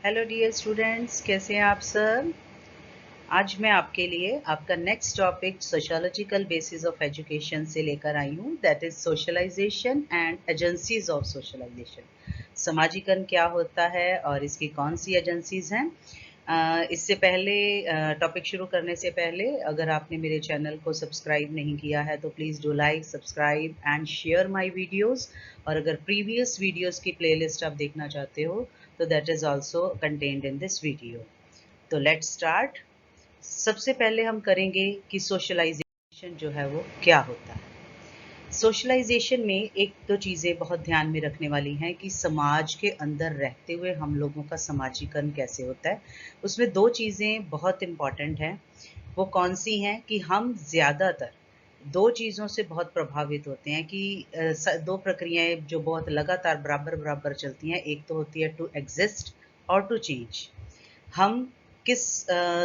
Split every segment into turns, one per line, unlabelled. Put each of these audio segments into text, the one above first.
Hello dear students, कैसे हैं आप सब। आज मैं आपके लिए आपका next topic sociological basis of education से लेकर आई हूँ, that is socialisation and agencies of socialisation. समाजीकरण क्या होता है और इसकी कौन सी एजेंसीज हैं। इससे पहले टॉपिक शुरू करने से पहले अगर आपने मेरे चैनल को सब्सक्राइब नहीं किया है तो please do like, subscribe and share my videos. और अगर प्रीवियस वीडियोस की प्लेलिस्ट आप देखना चाहते हो तो that is also contained in this video. तो लेट्स स्टार्ट। सबसे पहले हम करेंगे कि सोशलाइजेशन जो है वो क्या होता है। सोशलाइजेशन में एक तो चीज़ें बहुत ध्यान में रखने वाली हैं कि समाज के अंदर रहते हुए हम लोगों का समाजीकरण कैसे होता है। उसमें दो चीज़ें बहुत इम्पॉर्टेंट हैं। वो कौन सी हैं कि हम ज़्यादातर दो चीज़ों से बहुत प्रभावित होते हैं कि दो प्रक्रियाएं जो बहुत लगातार बराबर बराबर चलती हैं। एक तो होती है टू एग्जिस्ट और टू चेंज। हम किस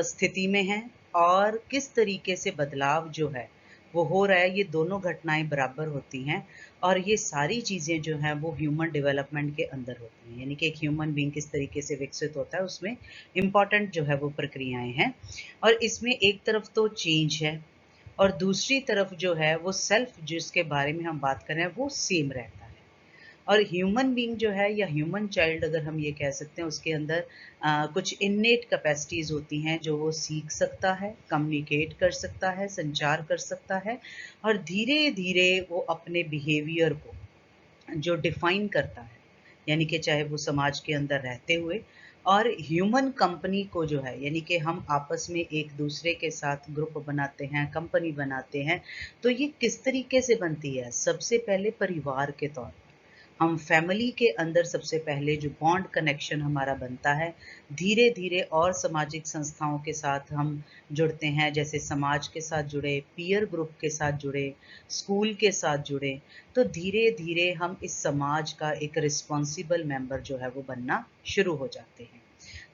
स्थिति में हैं और किस तरीके से बदलाव जो है वो हो रहा है, ये दोनों घटनाएं बराबर होती हैं। और ये सारी चीज़ें जो हैं वो ह्यूमन डेवलपमेंट के अंदर होती हैं, यानी कि एक ह्यूमन बीइंग किस तरीके से विकसित होता है उसमें इम्पॉर्टेंट जो है वो प्रक्रियाएं हैं। और इसमें एक तरफ तो चेंज है और दूसरी तरफ जो है वो सेल्फ, जिसके बारे में हम बात कर रहे हैं, वो सेम रहता है। और ह्यूमन बीइंग जो है या ह्यूमन चाइल्ड अगर हम ये कह सकते हैं, उसके अंदर कुछ इन्नेट कैपेसिटीज होती हैं जो वो सीख सकता है, कम्युनिकेट कर सकता है, संचार कर सकता है। और धीरे धीरे वो अपने बिहेवियर को जो डिफाइन करता है, यानी कि चाहे वो समाज के अंदर रहते हुए और ह्यूमन कंपनी को जो है, यानी कि हम आपस में एक दूसरे के साथ ग्रुप बनाते हैं, कंपनी बनाते हैं। तो ये किस तरीके से बनती है? सबसे पहले परिवार के तौर पर हम फैमिली के अंदर सबसे पहले जो बॉन्ड कनेक्शन हमारा बनता है, धीरे धीरे और सामाजिक संस्थाओं के साथ हम जुड़ते हैं, जैसे समाज के साथ जुड़े, पीयर ग्रुप के साथ जुड़े, स्कूल के साथ जुड़े। तो धीरे धीरे हम इस समाज का एक रिस्पॉन्सिबल मेंबर जो है वो बनना शुरू हो जाते हैं।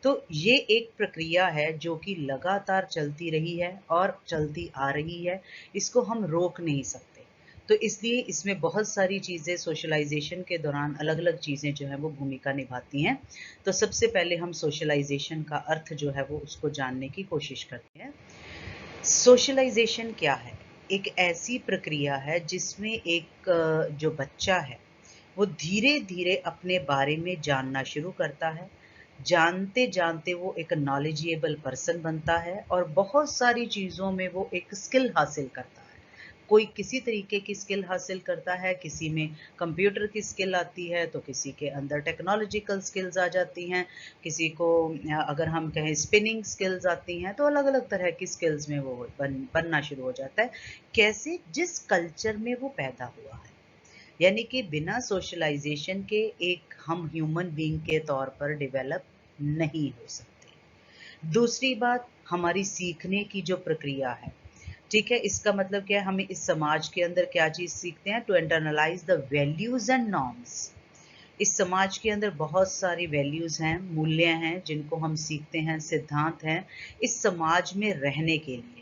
तो ये एक प्रक्रिया है जो कि लगातार चलती रही है और चलती आ रही है, इसको हम रोक नहीं सकते। तो इसलिए इसमें बहुत सारी चीज़ें सोशलाइजेशन के दौरान अलग अलग चीज़ें जो हैं वो भूमिका निभाती हैं। तो सबसे पहले हम सोशलाइजेशन का अर्थ जो है वो उसको जानने की कोशिश करते हैं। सोशलाइजेशन क्या है? एक ऐसी प्रक्रिया है जिसमें एक जो बच्चा है वो धीरे धीरे अपने बारे में जानना शुरू करता है। जानते जानते वो एक नॉलेजेबल पर्सन बनता है और बहुत सारी चीज़ों में वो एक स्किल हासिल करता है। कोई किसी तरीके की स्किल हासिल करता है, किसी में कंप्यूटर की स्किल आती है तो किसी के अंदर टेक्नोलॉजिकल स्किल्स आ जाती हैं, किसी को अगर हम कहें स्पिनिंग स्किल्स आती हैं। तो अलग अलग तरह की स्किल्स में वो बनना शुरू हो जाता है। कैसे? जिस कल्चर में वो पैदा हुआ है, यानी कि बिना सोशलाइजेशन के एक हम ह्यूमन बीइंग के तौर पर डेवलप नहीं हो सकते। दूसरी बात, हमारी सीखने की जो प्रक्रिया है, ठीक है, इसका मतलब क्या है? हमें इस समाज के अंदर क्या चीज़ सीखते हैं? To internalise the values and norms. इस समाज के अंदर बहुत सारी वैल्यूज हैं, मूल्य हैं जिनको हम सीखते हैं, सिद्धांत हैं इस समाज में रहने के लिए।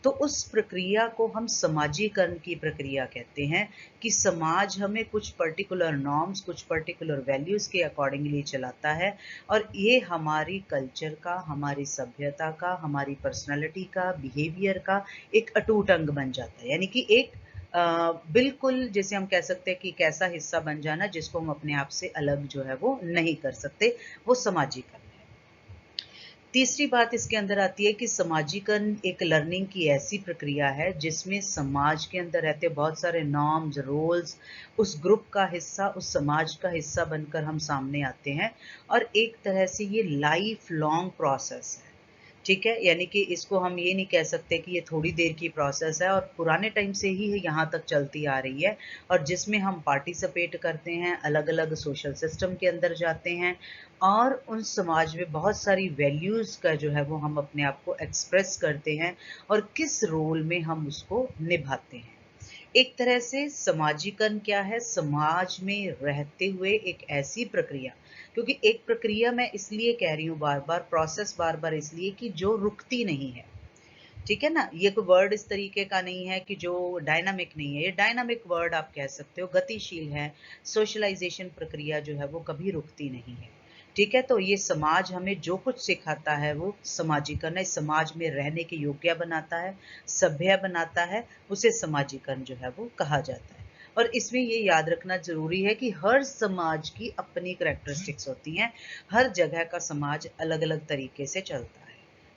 तो उस प्रक्रिया को हम समाजीकरण की प्रक्रिया कहते हैं कि समाज हमें कुछ पर्टिकुलर नॉर्म्स, कुछ पर्टिकुलर वैल्यूज के अकॉर्डिंगली चलाता है। और ये हमारी कल्चर का, हमारी सभ्यता का, हमारी पर्सनालिटी का, बिहेवियर का एक अटूट अंग बन जाता है। यानी कि एक बिल्कुल जैसे हम कह सकते हैं कि एक ऐसा हिस्सा बन जाना जिसको हम अपने आप से अलग जो है वो नहीं कर सकते, वो समाजीकरण है। तीसरी बात इसके अंदर आती है कि समाजीकरण एक लर्निंग की ऐसी प्रक्रिया है जिसमें समाज के अंदर रहते बहुत सारे नॉर्म्स, रोल्स उस ग्रुप का हिस्सा, उस समाज का हिस्सा बनकर हम सामने आते हैं। और एक तरह से ये लाइफ लॉन्ग प्रोसेस है, ठीक है। यानी कि इसको हम ये नहीं कह सकते कि ये थोड़ी देर की प्रोसेस है और पुराने टाइम से ही यहाँ तक चलती आ रही है, और जिसमें हम पार्टिसिपेट करते हैं, अलग अलग सोशल सिस्टम के अंदर जाते हैं और उन समाज में बहुत सारी वैल्यूज़ का जो है वो हम अपने आप को एक्सप्रेस करते हैं और किस रोल में हम उसको निभाते हैं। एक तरह से समाजीकरण क्या है? समाज में रहते हुए एक ऐसी प्रक्रिया, क्योंकि एक प्रक्रिया मैं इसलिए कह रही हूँ बार बार, प्रोसेस बार बार इसलिए कि जो रुकती नहीं है, ठीक है ना। ये कोई वर्ड इस तरीके का नहीं है कि जो डायनामिक नहीं है, ये डायनामिक वर्ड आप कह सकते हो, गतिशील है। सोशलाइजेशन प्रक्रिया जो है वो कभी रुकती नहीं है, ठीक है। तो ये समाज हमें जो कुछ सिखाता है वो समाजीकरण है, समाज में रहने के योग्य बनाता है, सभ्य बनाता है, उसे समाजीकरण जो है वो कहा जाता है। और इसमें ये याद रखना जरूरी है कि हर समाज की अपनी कैरेक्टरिस्टिक्स होती हैं, हर जगह का समाज अलग अलग तरीके से चलता है,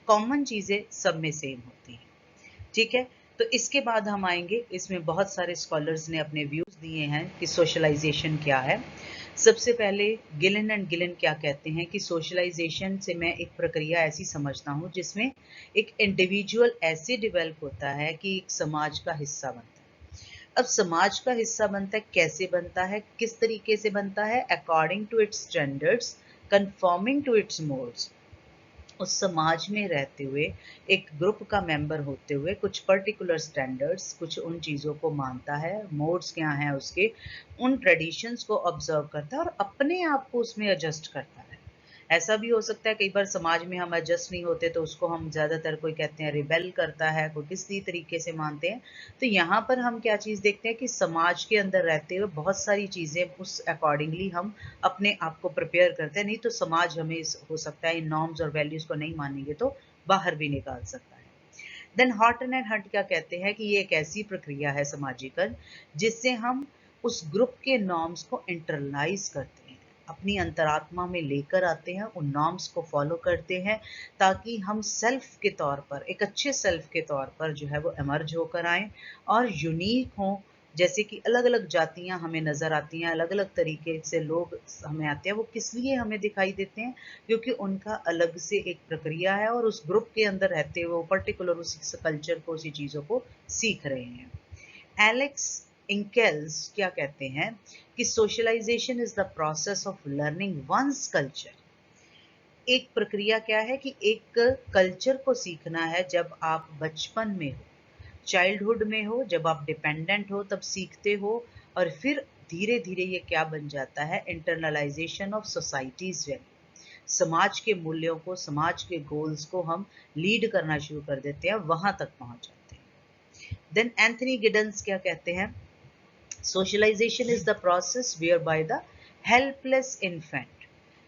कॉमन चीजें सब में सेम होती हैं। ठीक है। तो इसके बाद हम आएंगे, इसमें बहुत सारे स्कॉलर्स ने अपने व्यूज दिए हैं कि सोशलाइजेशन क्या है। सबसे पहले गिलन एंड गिलन क्या कहते हैं कि सोशलाइजेशन से मैं एक प्रक्रिया ऐसी समझता हूँ जिसमें एक इंडिविजुअल ऐसे डेवलप होता है कि एक समाज का हिस्सा बनता है। अब समाज का हिस्सा बनता है, कैसे बनता है, किस तरीके से बनता है? According to its standards, conforming to its modes. उस समाज में रहते हुए, एक ग्रुप का मेंबर होते हुए, कुछ पर्टिकुलर स्टैंडर्ड्स, कुछ उन चीज़ों को मानता है, मोड्स क्या हैं उसके, उन ट्रेडिशंस को ऑब्जर्व करता है और अपने आप को उसमें एडजस्ट करता है। ऐसा भी हो सकता है कई बार समाज में हम एडजस्ट नहीं होते तो उसको हम ज़्यादातर कोई कहते हैं रिबेल करता है, कोई किसी तरीके से मानते हैं। तो यहाँ पर हम क्या चीज़ देखते हैं कि समाज के अंदर रहते हुए बहुत सारी चीज़ें उस अकॉर्डिंगली हम अपने आप को प्रिपेयर करते हैं, नहीं तो समाज हमें हो सकता है इन नॉर्म्स और वैल्यूज को नहीं मानेंगे तो बाहर भी निकाल सकता है। देन हॉटन एंड हंट क्या कहते हैं कि ये एक ऐसी प्रक्रिया है समाजीकरण जिससे हम उस ग्रुप के नॉर्म्स को इंटरलाइज करते हैं, अपनी अंतरात्मा में लेकर आते हैं, उन नॉर्म्स को फॉलो करते हैं ताकि हम सेल्फ के तौर पर, एक अच्छे सेल्फ के तौर पर जो है वो एमर्ज होकर आए और यूनिक हों। जैसे कि अलग अलग जातियां हमें नजर आती हैं, अलग अलग तरीके से लोग हमें आते हैं, वो किस लिए हमें दिखाई देते हैं? क्योंकि उनका अलग से एक प्रक्रिया है और उस ग्रुप के अंदर रहते हुए वो पर्टिकुलर उसी कल्चर को, उसी चीज़ों को सीख रहे हैं। एलेक्स इंकेल्स क्या कहते हैं कि socialisation is the process of learning one's culture. एक प्रक्रिया क्या है कि एक कल्चर को सीखना है जब आप बचपन में हो, चाइल्डहुड में हो, जब आप डिपेंडेंट हो तब सीखते हो, और फिर धीरे धीरे ये क्या बन जाता है? इंटरनलाइजेशन ऑफ सोसाइटीज वैल्यू, समाज के मूल्यों को, समाज के गोल्स को हम लीड करना शुरू कर देते हैं, वहां तक पहुंच जाते हैं। देन एंथनी गिडन्स क्या कहते हैं? Socialisation is the process whereby the helpless infant,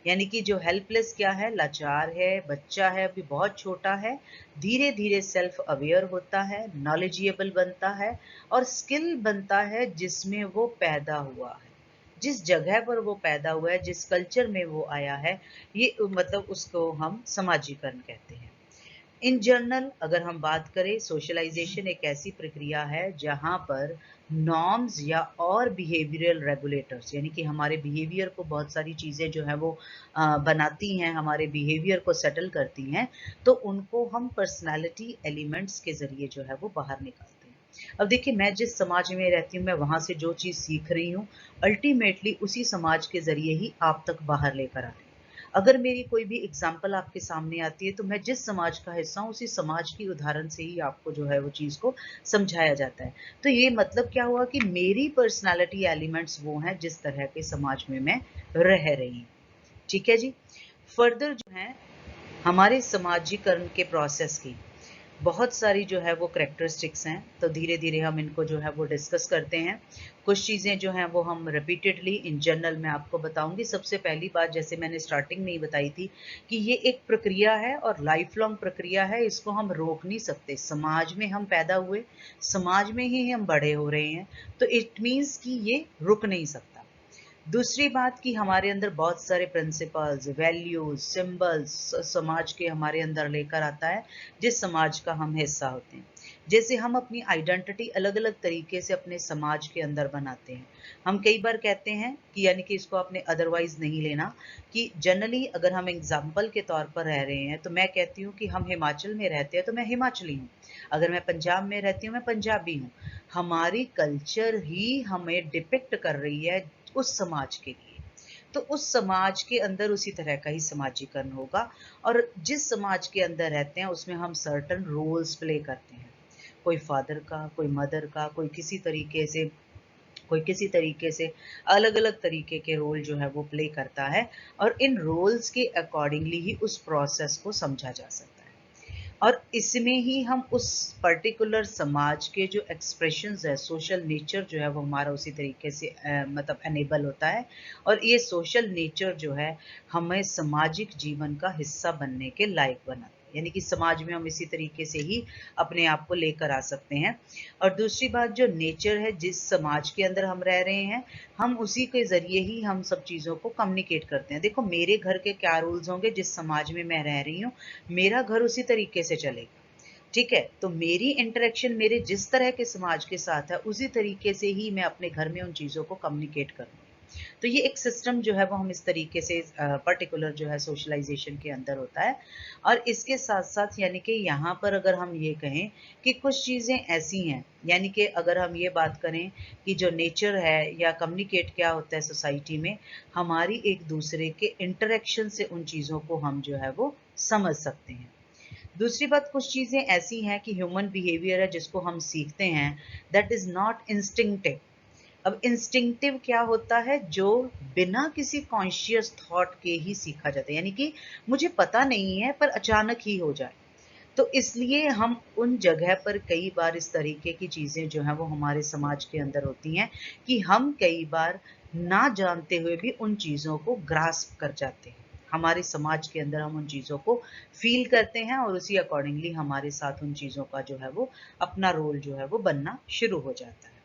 यानी कि जो हेल्पलेस क्या है, लाचार है, बच्चा है, अभी बहुत छोटा है, धीरे धीरे सेल्फ अवेयर होता है, नॉलेजेबल बनता है और स्किल बनता है जिसमें वो पैदा हुआ है, जिस जगह पर वो पैदा हुआ है, जिस कल्चर में वो आया है, ये मतलब उसको हम समाजीकरण कहते हैं। इन जनरल अगर हम बात करें, सोशलाइजेशन एक ऐसी प्रक्रिया है जहां पर नॉर्म्स या और बिहेवियरल रेगुलेटर्स, यानी कि हमारे बिहेवियर को बहुत सारी चीज़ें जो है वो बनाती हैं, हमारे बिहेवियर को सेटल करती हैं, तो उनको हम पर्सनालिटी एलिमेंट्स के ज़रिए जो है वो बाहर निकालते हैं। अब देखिए, मैं जिस समाज में रहती हूँ, मैं वहाँ से जो चीज़ सीख रही हूँ, अल्टीमेटली उसी समाज के ज़रिए ही आप तक बाहर लेकर आ रही हूँ। अगर मेरी कोई भी एग्जाम्पल आपके सामने आती है तो मैं जिस समाज का हिस्सा हूँ उसी समाज की उदाहरण से ही आपको जो है वो चीज़ को समझाया जाता है। तो ये मतलब क्या हुआ कि मेरी पर्सनालिटी एलिमेंट्स वो हैं जिस तरह के समाज में मैं रह रही हूँ। ठीक है जी। फर्दर जो है हमारे समाजीकरण के प्रोसेस की बहुत सारी जो है वो करेक्टरिस्टिक्स हैं, तो धीरे धीरे हम इनको जो है वो डिस्कस करते हैं। कुछ चीज़ें जो हैं वो हम रिपीटेडली इन जनरल में आपको बताऊंगी। सबसे पहली बात, जैसे मैंने स्टार्टिंग में ही बताई थी कि ये एक प्रक्रिया है और लाइफ लॉन्ग प्रक्रिया है, इसको हम रोक नहीं सकते। समाज में हम पैदा हुए, समाज में ही हम बड़े हो रहे हैं, तो इट मीन्स कि ये रुक नहीं सकता। दूसरी बात कि हमारे अंदर बहुत सारे प्रिंसिपल्स, वैल्यूज, सिंबल्स समाज के हमारे अंदर लेकर आता है, जिस समाज का हम हिस्सा होते हैं। जैसे हम अपनी आइडेंटिटी अलग अलग तरीके से अपने समाज के अंदर बनाते हैं। हम कई बार कहते हैं कि, यानी कि इसको आपने अदरवाइज नहीं लेना, कि जनरली अगर हम एग्जाम्पल के तौर पर रह रहे हैं तो मैं कहती हूँ कि हम हिमाचल में रहते हैं तो मैं हिमाचली हूँ, अगर मैं पंजाब में रहती हूँ मैं पंजाबी हूँ। हमारी कल्चर ही हमें डिपिक्ट कर रही है उस समाज के लिए, तो उस समाज के अंदर उसी तरह का ही समाजीकरण होगा। और जिस समाज के अंदर रहते हैं उसमें हम सर्टन रोल्स प्ले करते हैं, कोई फादर का, कोई मदर का, कोई किसी तरीके से, कोई किसी तरीके से, अलग अलग तरीके के रोल जो है वो प्ले करता है, और इन रोल्स के अकॉर्डिंगली ही उस प्रोसेस को समझा जा सकता है। और इसमें ही हम उस पर्टिकुलर समाज के जो एक्सप्रेशंस है, सोशल नेचर जो है वो हमारा उसी तरीके से मतलब एनेबल होता है। और ये सोशल नेचर जो है हमें सामाजिक जीवन का हिस्सा बनने के लायक बनाता है, यानी कि समाज में हम इसी तरीके से ही अपने आप को लेकर आ सकते हैं। और दूसरी बात, जो नेचर है जिस समाज के अंदर हम रह रहे हैं, हम उसी के ज़रिए ही हम सब चीज़ों को कम्युनिकेट करते हैं। देखो, मेरे घर के क्या रूल्स होंगे, जिस समाज में मैं रह रही हूँ मेरा घर उसी तरीके से चलेगा। ठीक है, तो मेरी इंटरेक्शन मेरे जिस तरह के समाज के साथ है उसी तरीके से ही मैं अपने घर में उन चीज़ों को कम्युनिकेट करूँगी। तो ये एक सिस्टम जो है वो हम इस तरीके से पर्टिकुलर जो है सोशलाइजेशन के अंदर होता है। और इसके साथ साथ यानी कि यहाँ पर अगर हम ये कहें कि कुछ चीज़ें ऐसी हैं, यानी कि अगर हम ये बात करें कि जो नेचर है या कम्युनिकेट क्या होता है सोसाइटी में, हमारी एक दूसरे के इंटरेक्शन से उन चीज़ों को हम जो है वो समझ सकते हैं। दूसरी बात, कुछ चीज़ें ऐसी हैं कि ह्यूमन बिहेवियर है जिसको हम सीखते हैं, दैट इज़ नॉट इंस्टिंक्टिव। अब इंस्टिंक्टिव क्या होता है? जो बिना किसी कॉन्शियस थॉट के ही सीखा जाता है, यानी कि मुझे पता नहीं है पर अचानक ही हो जाए। तो इसलिए हम उन जगह पर कई बार इस तरीके की चीज़ें जो हैं वो हमारे समाज के अंदर होती हैं कि हम कई बार ना जानते हुए भी उन चीज़ों को ग्रास्प कर जाते हैं। हमारे समाज के अंदर हम उन चीज़ों को फ़ील करते हैं और उसी अकॉर्डिंगली हमारे साथ उन चीज़ों का जो है वो अपना रोल जो है वो बनना शुरू हो जाता है।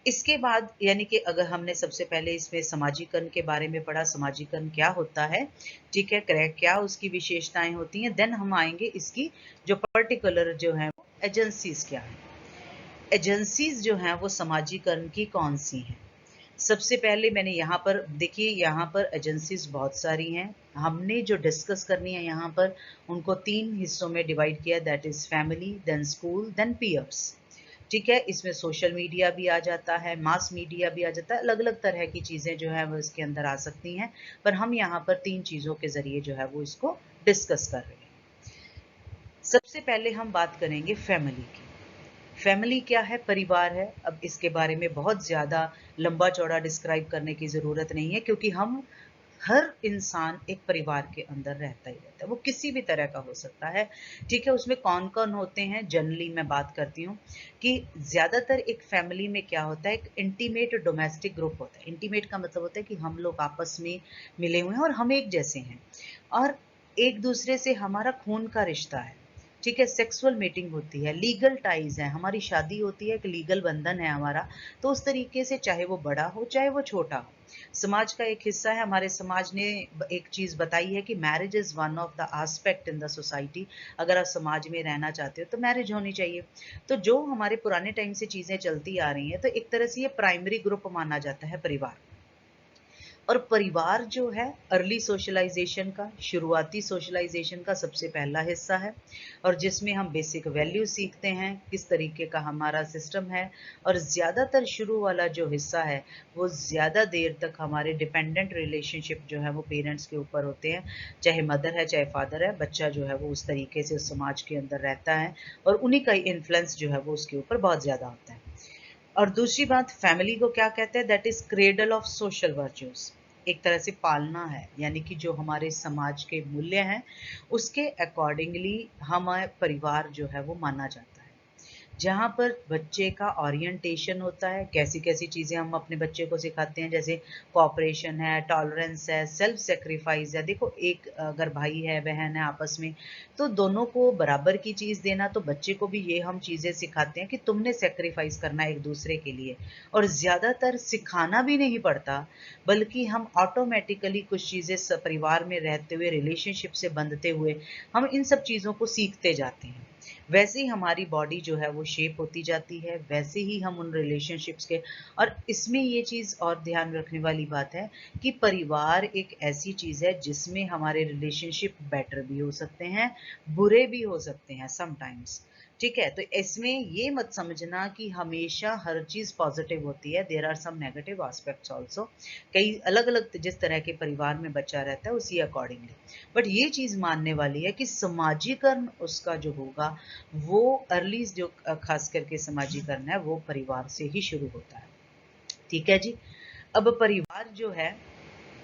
इसके बाद यानी कि अगर हमने सबसे पहले इसमें समाजीकरण के बारे में पढ़ा, समाजीकरण क्या होता है, ठीक है, क्या उसकी विशेषताएं होती हैं, देन हम आएंगे इसकी जो पर्टिकुलर जो है एजेंसीज क्या है। एजेंसीज जो हैं वो समाजीकरण की कौन सी हैं? सबसे पहले मैंने यहाँ पर देखिए, यहाँ पर एजेंसीज बहुत सारी हैं। हमने जो डिस्कस करनी है यहाँ पर उनको 3 हिस्सों में डिवाइड किया, that is family, then school, then peers. ठीक है, इसमें सोशल मीडिया भी आ जाता है, मास मीडिया भी आ जाता है, अलग अलग तरह की चीज़ें जो है वो इसके अंदर आ सकती हैं। पर हम यहाँ पर 3 चीज़ों के ज़रिए जो है वो इसको डिस्कस कर रहे हैं। सबसे पहले हम बात करेंगे फैमिली की। फैमिली क्या है? परिवार है। अब इसके बारे में बहुत ज़्यादा लंबा चौड़ा डिस्क्राइब करने की ज़रूरत नहीं है, क्योंकि हम हर इंसान एक परिवार के अंदर रहता ही रहता है, वो किसी भी तरह का हो सकता है। ठीक है, उसमें कौन कौन होते हैं, जनरली मैं बात करती हूँ कि ज़्यादातर एक फैमिली में क्या होता है, एक इंटीमेट डोमेस्टिक ग्रुप होता है। इंटीमेट का मतलब होता है कि हम लोग आपस में मिले हुए हैं और हम एक जैसे हैं और एक दूसरे से हमारा खून का रिश्ता है। ठीक है, सेक्सुअल मीटिंग होती है, लीगल टाइज है, हमारी शादी होती है, एक लीगल बंधन है हमारा। तो उस तरीके से चाहे वो बड़ा हो चाहे वो छोटा हो, समाज का एक हिस्सा है। हमारे समाज ने एक चीज़ बताई है कि marriage is one of the aspect in the society. अगर आप समाज में रहना चाहते हो तो मैरिज होनी चाहिए। तो जो हमारे पुराने टाइम से चीज़ें चलती आ रही हैं, तो एक तरह से ये प्राइमरी ग्रुप माना जाता है परिवार। और परिवार जो है अर्ली सोशलाइजेशन का, शुरुआती सोशलाइजेशन का सबसे पहला हिस्सा है, और जिसमें हम बेसिक वैल्यू सीखते हैं, किस तरीके का हमारा सिस्टम है। और ज़्यादातर शुरू वाला जो हिस्सा है वो ज़्यादा देर तक हमारे डिपेंडेंट रिलेशनशिप जो है वो पेरेंट्स के ऊपर होते हैं। चाहे मदर है चाहे फादर है, बच्चा जो है वो उस तरीके से उस समाज के अंदर रहता है और उन्हीं का इन्फ्लुएंस जो है वो उसके ऊपर बहुत ज़्यादा होता है। और दूसरी बात, फैमिली को क्या कहते हैं? That is cradle of social virtues. एक तरह से पालना है, यानी कि जो हमारे समाज के मूल्य हैं उसके अकॉर्डिंगली हमारे परिवार जो है वो माना जाता है। जहाँ पर बच्चे का ओरिएंटेशन होता है, कैसी-कैसी चीज़ें हम अपने बच्चे को सिखाते हैं, जैसे कोऑपरेशन है, टॉलरेंस है, सेल्फ सैक्रिफाइस है। देखो, एक अगर भाई है, बहन है आपस में, तो दोनों को बराबर की चीज़ देना, तो बच्चे को भी ये हम चीज़ें सिखाते हैं कि तुमने सैक्रिफाइस करना है एक-दूसरे के लिए। और ज़्यादातर सिखाना भी नहीं पड़ता, बल्कि हम ऑटोमैटिकली कुछ चीज़ें परिवार में रहते हुए, रिलेशनशिप से बंधते हुए, हम इन सब चीज़ों को सीखते जाते हैं। वैसे ही हमारी बॉडी जो है वो शेप होती जाती है, वैसे ही हम उन रिलेशनशिप्स के। और इसमें ये चीज़ और ध्यान रखने वाली बात है कि परिवार एक ऐसी चीज़ है जिसमें हमारे रिलेशनशिप बेटर भी हो सकते हैं, बुरे भी हो सकते हैं समटाइम्स। ठीक है, तो इसमें ये मत समझना कि हमेशा हर चीज़ पॉजिटिव होती है, there are some negative aspects also. कई अलग अलग जिस तरह के परिवार में बच्चा रहता है उसी अकॉर्डिंगली। बट ये चीज़ मानने वाली है कि समाजीकरण उसका जो होगा वो अर्ली जो खास करके समाजीकरण है वो परिवार से ही शुरू होता है। ठीक है जी। अब परिवार जो है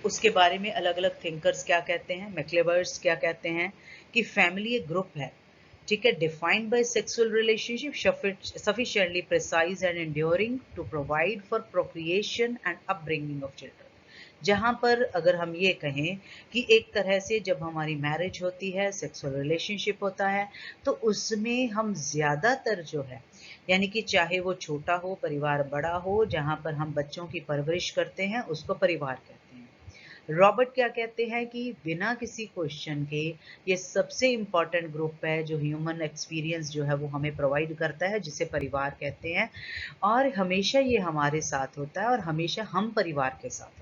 उसके बारे में अलग अलग थिंकर्स क्या कहते हैं, मैक्लेवर्स क्या कहते हैं कि फैमिली एक ग्रुप है ठीक है, defined by sexual relationship sufficiently precise and enduring to provide for procreation and upbringing of children। जहाँ पर अगर हम ये कहें कि एक तरह से जब हमारी मैरिज होती है, सेक्सुअल रिलेशनशिप होता है, तो उसमें हम ज़्यादातर जो है, यानी कि चाहे वो छोटा हो, परिवार बड़ा हो, जहाँ पर हम बच्चों की परवरिश करते हैं, उसको परिवार कहते हैं। रॉबर्ट क्या कहते हैं कि बिना किसी क्वेश्चन के ये सबसे इम्पॉर्टेंट ग्रुप है जो ह्यूमन एक्सपीरियंस जो है वो हमें प्रोवाइड करता है, जिसे परिवार कहते हैं, और हमेशा ये हमारे साथ होता है और हमेशा हम परिवार के साथ होते हैं।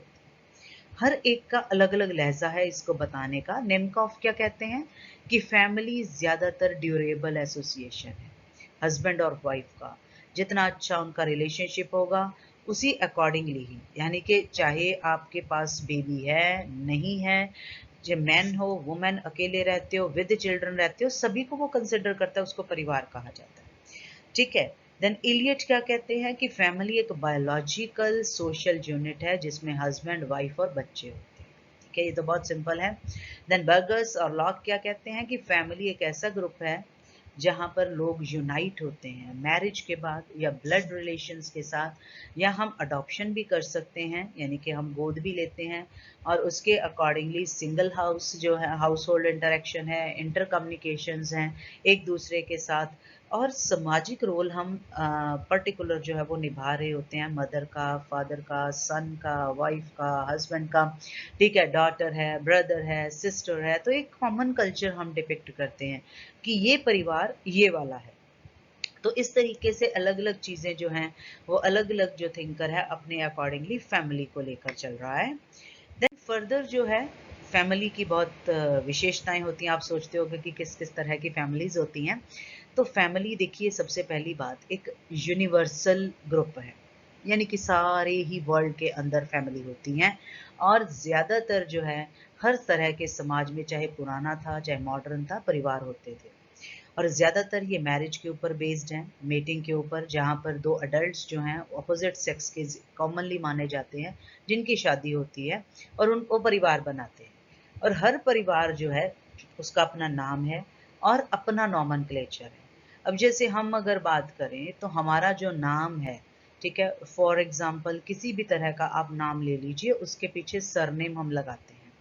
हर एक का अलग अलग लहजा है इसको बताने का। नेमकॉफ क्या कहते हैं कि फैमिली ज़्यादातर ड्यूरेबल एसोसिएशन है हस्बैंड और वाइफ का। जितना अच्छा उनका रिलेशनशिप होगा उसी अकॉर्डिंगली ही, यानी कि चाहे आपके पास बेबी है नहीं है, जो मैन हो वुमेन, अकेले रहते हो विद चिल्ड्रन रहते हो, सभी को वो कंसिडर करता है, उसको परिवार कहा जाता है। ठीक है। देन इलियट क्या कहते हैं कि फैमिली एक बायोलॉजिकल सोशल यूनिट है जिसमें हस्बैंड वाइफ और बच्चे होते हैं। ठीक है, ये तो बहुत सिंपल है। देन बर्गस और लॉक क्या कहते हैं कि फैमिली एक ऐसा ग्रुप है जहाँ पर लोग यूनाइट होते हैं मैरिज के बाद या ब्लड रिलेशंस के साथ, या हम अडॉप्शन भी कर सकते हैं, यानी कि हम गोद भी लेते हैं, और उसके अकॉर्डिंगली सिंगल हाउस जो है, हाउस होल्ड इंटरेक्शन है, इंटर कम्युनिकेशंस हैं एक दूसरे के साथ, और सामाजिक रोल हम पर्टिकुलर जो है वो निभा रहे होते हैं, मदर का, फादर का, सन का, वाइफ का, हस्बैंड का। ठीक है, डॉटर है, ब्रदर है, सिस्टर है, तो एक कॉमन कल्चर हम डिपिक्ट करते हैं कि ये परिवार ये वाला है। तो इस तरीके से अलग अलग चीज़ें जो हैं वो अलग अलग जो थिंकर है अपने अकॉर्डिंगली फैमिली को लेकर चल रहा है। देन फर्दर जो है फैमिली की बहुत विशेषताएं होती हैं। आप सोचते होंगे कि किस किस तरह की फैमिलीज होती हैं। तो फैमिली देखिए, सबसे पहली बात एक यूनिवर्सल ग्रुप है, यानी कि सारे ही वर्ल्ड के अंदर फैमिली होती हैं, और ज़्यादातर जो है हर तरह के समाज में, चाहे पुराना था चाहे मॉडर्न था, परिवार होते थे। और ज़्यादातर ये मैरिज के ऊपर बेस्ड हैं, मेटिंग के ऊपर, जहाँ पर दो अडल्ट्स जो हैं अपोजिट सेक्स के कॉमनली माने जाते हैं, जिनकी शादी होती है और उनको परिवार बनाते हैं। और हर परिवार जो है उसका अपना नाम है और अपना नॉमेनक्लेचर है। अब जैसे हम अगर बात करें तो हमारा जो नाम है, ठीक है, फॉर एग्जाम्पल किसी भी तरह का आप नाम ले लीजिए, उसके पीछे सरनेम हम लगाते हैं,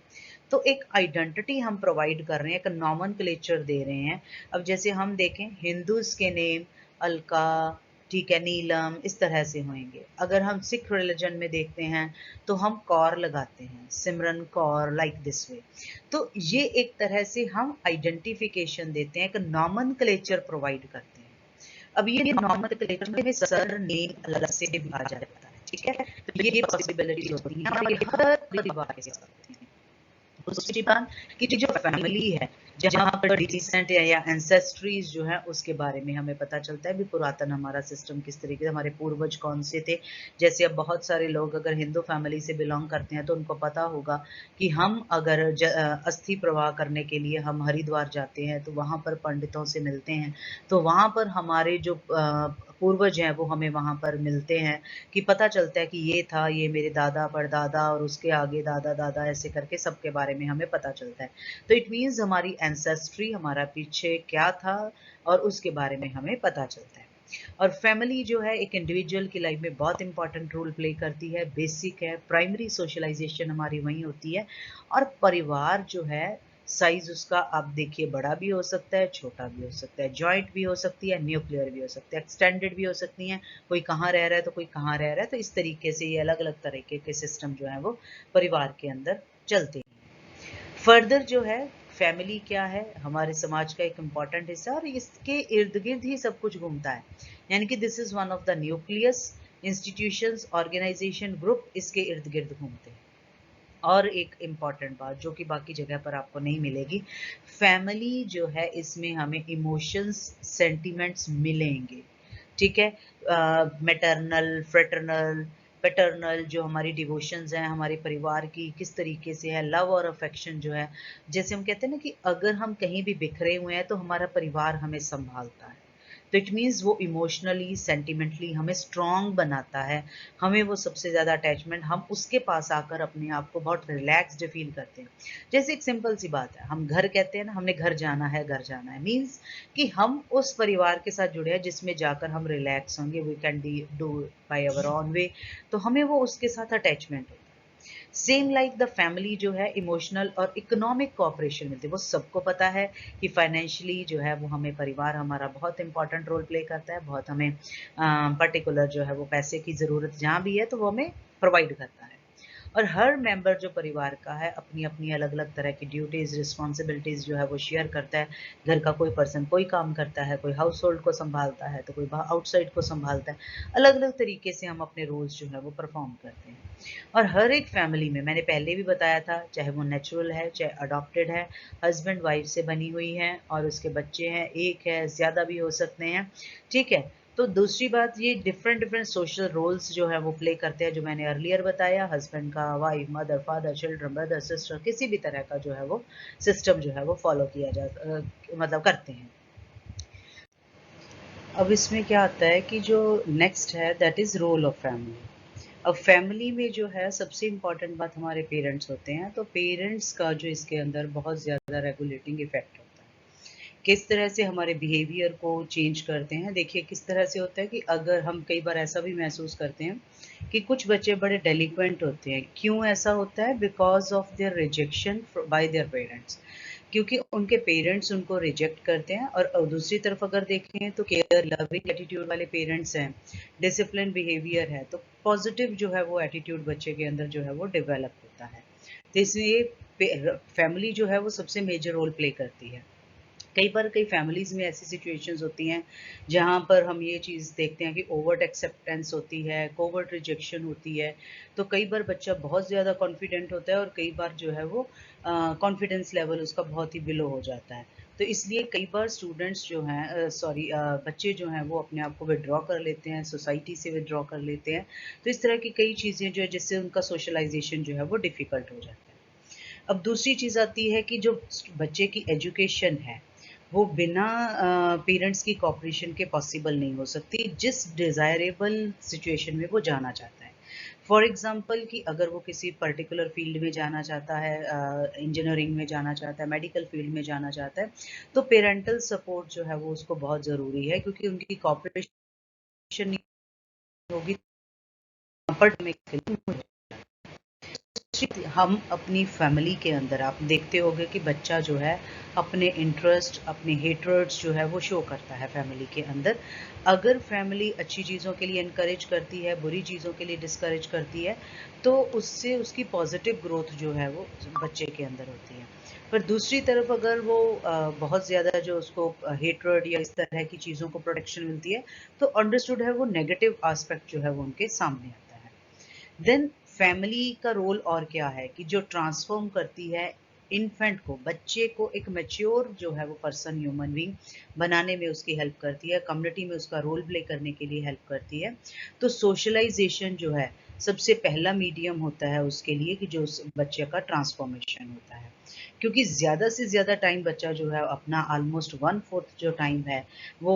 तो एक आइडेंटिटी हम प्रोवाइड कर रहे हैं, एक नॉमेनक्लेचर दे रहे हैं। अब जैसे हम देखें हिंदूज के नेम अलका, ठीक है, नीलम, इस तरह से होंगे। अगर हम सिख रिलीजन में देखते हैं तो हम कौर लगाते हैं, सिमरन कौर, लाइक दिस वे। तो ये एक तरह से हम आइडेंटिफिकेशन देते हैं, एक नॉमेनक्लेचर प्रोवाइड करते हैं। अब ये नॉमेनक्लेचर में सर नेम अलग से भी आ जाता है, ठीक है, तो ये पॉसिबिलिटी होती है और ये हर परिवार के साथ होती है। दूसरी बात कि जो फैमिली है, जहाँ पर डिसेंट या एंसेस्ट्रीज जो है उसके बारे में हमें पता चलता है भी पुरातन हमारा सिस्टम किस तरीके से, हमारे पूर्वज कौन से थे। जैसे अब बहुत सारे लोग अगर हिंदू फैमिली से बिलोंग करते हैं तो उनको पता होगा कि हम अगर अस्थि प्रवाह करने के लिए हम हरिद्वार जाते हैं तो वहाँ पर पंडितों से मिलते हैं, तो वहाँ पर हमारे जो पूर्वज हैं वो हमें वहाँ पर मिलते हैं, कि पता चलता है कि ये था, ये मेरे दादा परदादा और उसके आगे दादा दादा, ऐसे करके सबके बारे में हमें पता चलता है। तो इट मीन्स हमारी एंसेस्ट्री, हमारा पीछे क्या था, और उसके बारे में हमें पता चलता है। और फैमिली जो है एक इंडिविजुअल की लाइफ में बहुत इंपॉर्टेंट रोल प्ले करती है, बेसिक है, प्राइमरी सोशलाइजेशन हमारी वहीं होती है। और परिवार जो है साइज उसका आप देखिए बड़ा भी हो सकता है, छोटा भी हो सकता है, जॉइंट भी हो सकती है, न्यूक्लियर भी हो सकता है, एक्सटेंडेड भी हो सकती हैं, कोई कहाँ रह रहा है तो कोई कहाँ रह रहा है। तो इस तरीके से ये अलग अलग तरीके के सिस्टम जो है वो परिवार के अंदर चलते हैं। फर्दर जो है फैमिली क्या है, हमारे समाज का एक इम्पॉर्टेंट हिस्सा, और इसके इर्द गिर्द ही सब कुछ घूमता है, यानी कि this is one of the nucleus, institutions, organisation, group इसके इर्द गिर्द घूमते हैं। और एक इम्पॉर्टेंट बात जो कि बाकी जगह पर आपको नहीं मिलेगी, फैमिली जो है इसमें हमें इमोशंस, सेंटिमेंट्स मिलेंगे, ठीक है, मैटरनल, फ्रेटरनल, पैटर्नल, जो हमारी डिवोशंस हैं हमारे परिवार की किस तरीके से है, लव और अफेक्शन जो है। जैसे हम कहते हैं ना कि अगर हम कहीं भी बिखरे हुए हैं तो हमारा परिवार हमें संभालता है, तो इट मीन्स वो इमोशनली सेंटिमेंटली हमें स्ट्रॉन्ग बनाता है, हमें वो सबसे ज़्यादा अटैचमेंट, हम उसके पास आकर अपने आप को बहुत रिलैक्स्ड फील करते हैं। जैसे एक सिंपल सी बात है, हम घर कहते हैं ना, हमने घर जाना है, घर जाना है मीन्स कि हम उस परिवार के साथ जुड़े हैं जिसमें जाकर हम रिलैक्स होंगे, we can do by our own way, तो हमें वो उसके साथ अटैचमेंट होता है। सेम लाइक द फैमिली जो है इमोशनल और इकोनॉमिक कोऑपरेशन मिलती है, वो सबको पता है कि फाइनेंशियली जो है वो हमें परिवार हमारा बहुत इंपॉर्टेंट रोल प्ले करता है, बहुत हमें पर्टिकुलर जो है वो पैसे की ज़रूरत जहाँ भी है तो वो हमें प्रोवाइड करता है। और हर मेंबर जो परिवार का है अपनी अपनी अलग अलग तरह की ड्यूटीज़ रिस्पॉन्सिबिलिटीज़ जो है वो शेयर करता है। घर का कोई पर्सन कोई काम करता है, कोई हाउस होल्ड को संभालता है, तो कोई आउटसाइड को संभालता है। अलग अलग तरीके से हम अपने रोल्स जो है वो परफॉर्म करते हैं। और हर एक फैमिली में मैंने पहले भी बताया था, चाहे वो नेचुरल है चाहे अडॉप्टेड है, हस्बैंड वाइफ से बनी हुई है और उसके बच्चे हैं, एक है, ज़्यादा भी हो सकते हैं, ठीक है। तो दूसरी बात, ये डिफरेंट डिफरेंट सोशल रोल्स जो है वो प्ले करते हैं, जो मैंने अर्लियर बताया, हस्बैंड का, wife, mother, father, children, brother, sister, किसी भी तरह का जो है वो सिस्टम जो है वो फॉलो किया मतलब करते हैं। अब इसमें क्या आता है कि जो नेक्स्ट है that is role of family. अब फैमिली में जो है सबसे इम्पॉर्टेंट बात हमारे पेरेंट्स होते हैं, तो पेरेंट्स का जो इसके अंदर बहुत ज़्यादा रेगुलेटिंग इफेक्ट होता है। किस तरह से हमारे बिहेवियर को चेंज करते हैं, देखिए किस तरह से होता है कि अगर हम कई बार ऐसा भी महसूस करते हैं कि कुछ बच्चे बड़े डेलिक्वेंट होते हैं, क्यों ऐसा होता है? Because of their rejection by their parents, क्योंकि उनके पेरेंट्स उनको रिजेक्ट करते हैं। और दूसरी तरफ अगर देखें तो केयर लविंग एटीट्यूड वाले पेरेंट्स हैं, डिसिप्लिन बिहेवियर है, तो पॉजिटिव जो है वो एटीट्यूड बच्चे के अंदर जो है वो डेवलप होता है। तो इसलिए फैमिली जो है वो सबसे मेजर रोल प्ले करती है। कई बार कई फैमिलीज़ में ऐसी सिचुएशंस होती हैं जहाँ पर हम ये चीज़ देखते हैं कि ओवर्ट एक्सेप्टेंस होती है, कोवर्ट रिजेक्शन होती है। तो कई बार बच्चा बहुत ज़्यादा कॉन्फिडेंट होता है और कई बार जो है वो कॉन्फिडेंस लेवल उसका बहुत ही बिलो हो जाता है। तो इसलिए कई बार स्टूडेंट्स जो हैं बच्चे जो हैं वो अपने आप को विथड्रॉ कर लेते हैं, सोसाइटी से विथड्रॉ कर लेते हैं। तो इस तरह की कई चीज़ें जो है जिससे उनका सोशलाइजेशन जो है वो डिफ़िकल्ट हो जाता है। अब दूसरी चीज़ आती है कि जो बच्चे की एजुकेशन है, वो बिना पेरेंट्स की कोऑपरेशन के पॉसिबल नहीं हो सकती, जिस डिज़ायरेबल सिचुएशन में वो जाना चाहता है। फॉर एग्ज़ाम्पल कि अगर वो किसी पर्टिकुलर फ़ील्ड में जाना चाहता है, इंजीनियरिंग में जाना चाहता है, मेडिकल फ़ील्ड में जाना चाहता है, तो पेरेंटल सपोर्ट जो है वो उसको बहुत ज़रूरी है, क्योंकि उनकी कोऑपरेशन नहीं होगी पढ़ने के लिए। हम अपनी फैमिली के अंदर आप देखते होंगे कि बच्चा जो है अपने इंटरेस्ट, अपने हेटर्ड्स जो है वो शो करता है फैमिली के अंदर। अगर फैमिली अच्छी चीज़ों के लिए इनकरेज करती है, बुरी चीज़ों के लिए डिस्करेज करती है, तो उससे उसकी पॉजिटिव ग्रोथ जो है वो बच्चे के अंदर होती है। पर दूसरी तरफ अगर वो बहुत ज़्यादा जो उसको हेटर्ड या इस तरह की चीज़ों को प्रोटेक्शन मिलती है, तो अंडरस्टूड है वो नेगेटिव एस्पेक्ट जो है वो उनके सामने आता है। देन फैमिली का रोल और क्या है कि जो ट्रांसफॉर्म करती है इन्फेंट को, बच्चे को एक मैच्योर जो है वो पर्सन, ह्यूमन बीइंग बनाने में उसकी हेल्प करती है, कम्युनिटी में उसका रोल प्ले करने के लिए हेल्प करती है। तो सोशलाइजेशन जो है सबसे पहला मीडियम होता है उसके लिए कि जो उस बच्चे का ट्रांसफॉर्मेशन होता है, क्योंकि ज़्यादा से ज़्यादा टाइम बच्चा जो है अपना ऑलमोस्ट 1/4 जो टाइम है वो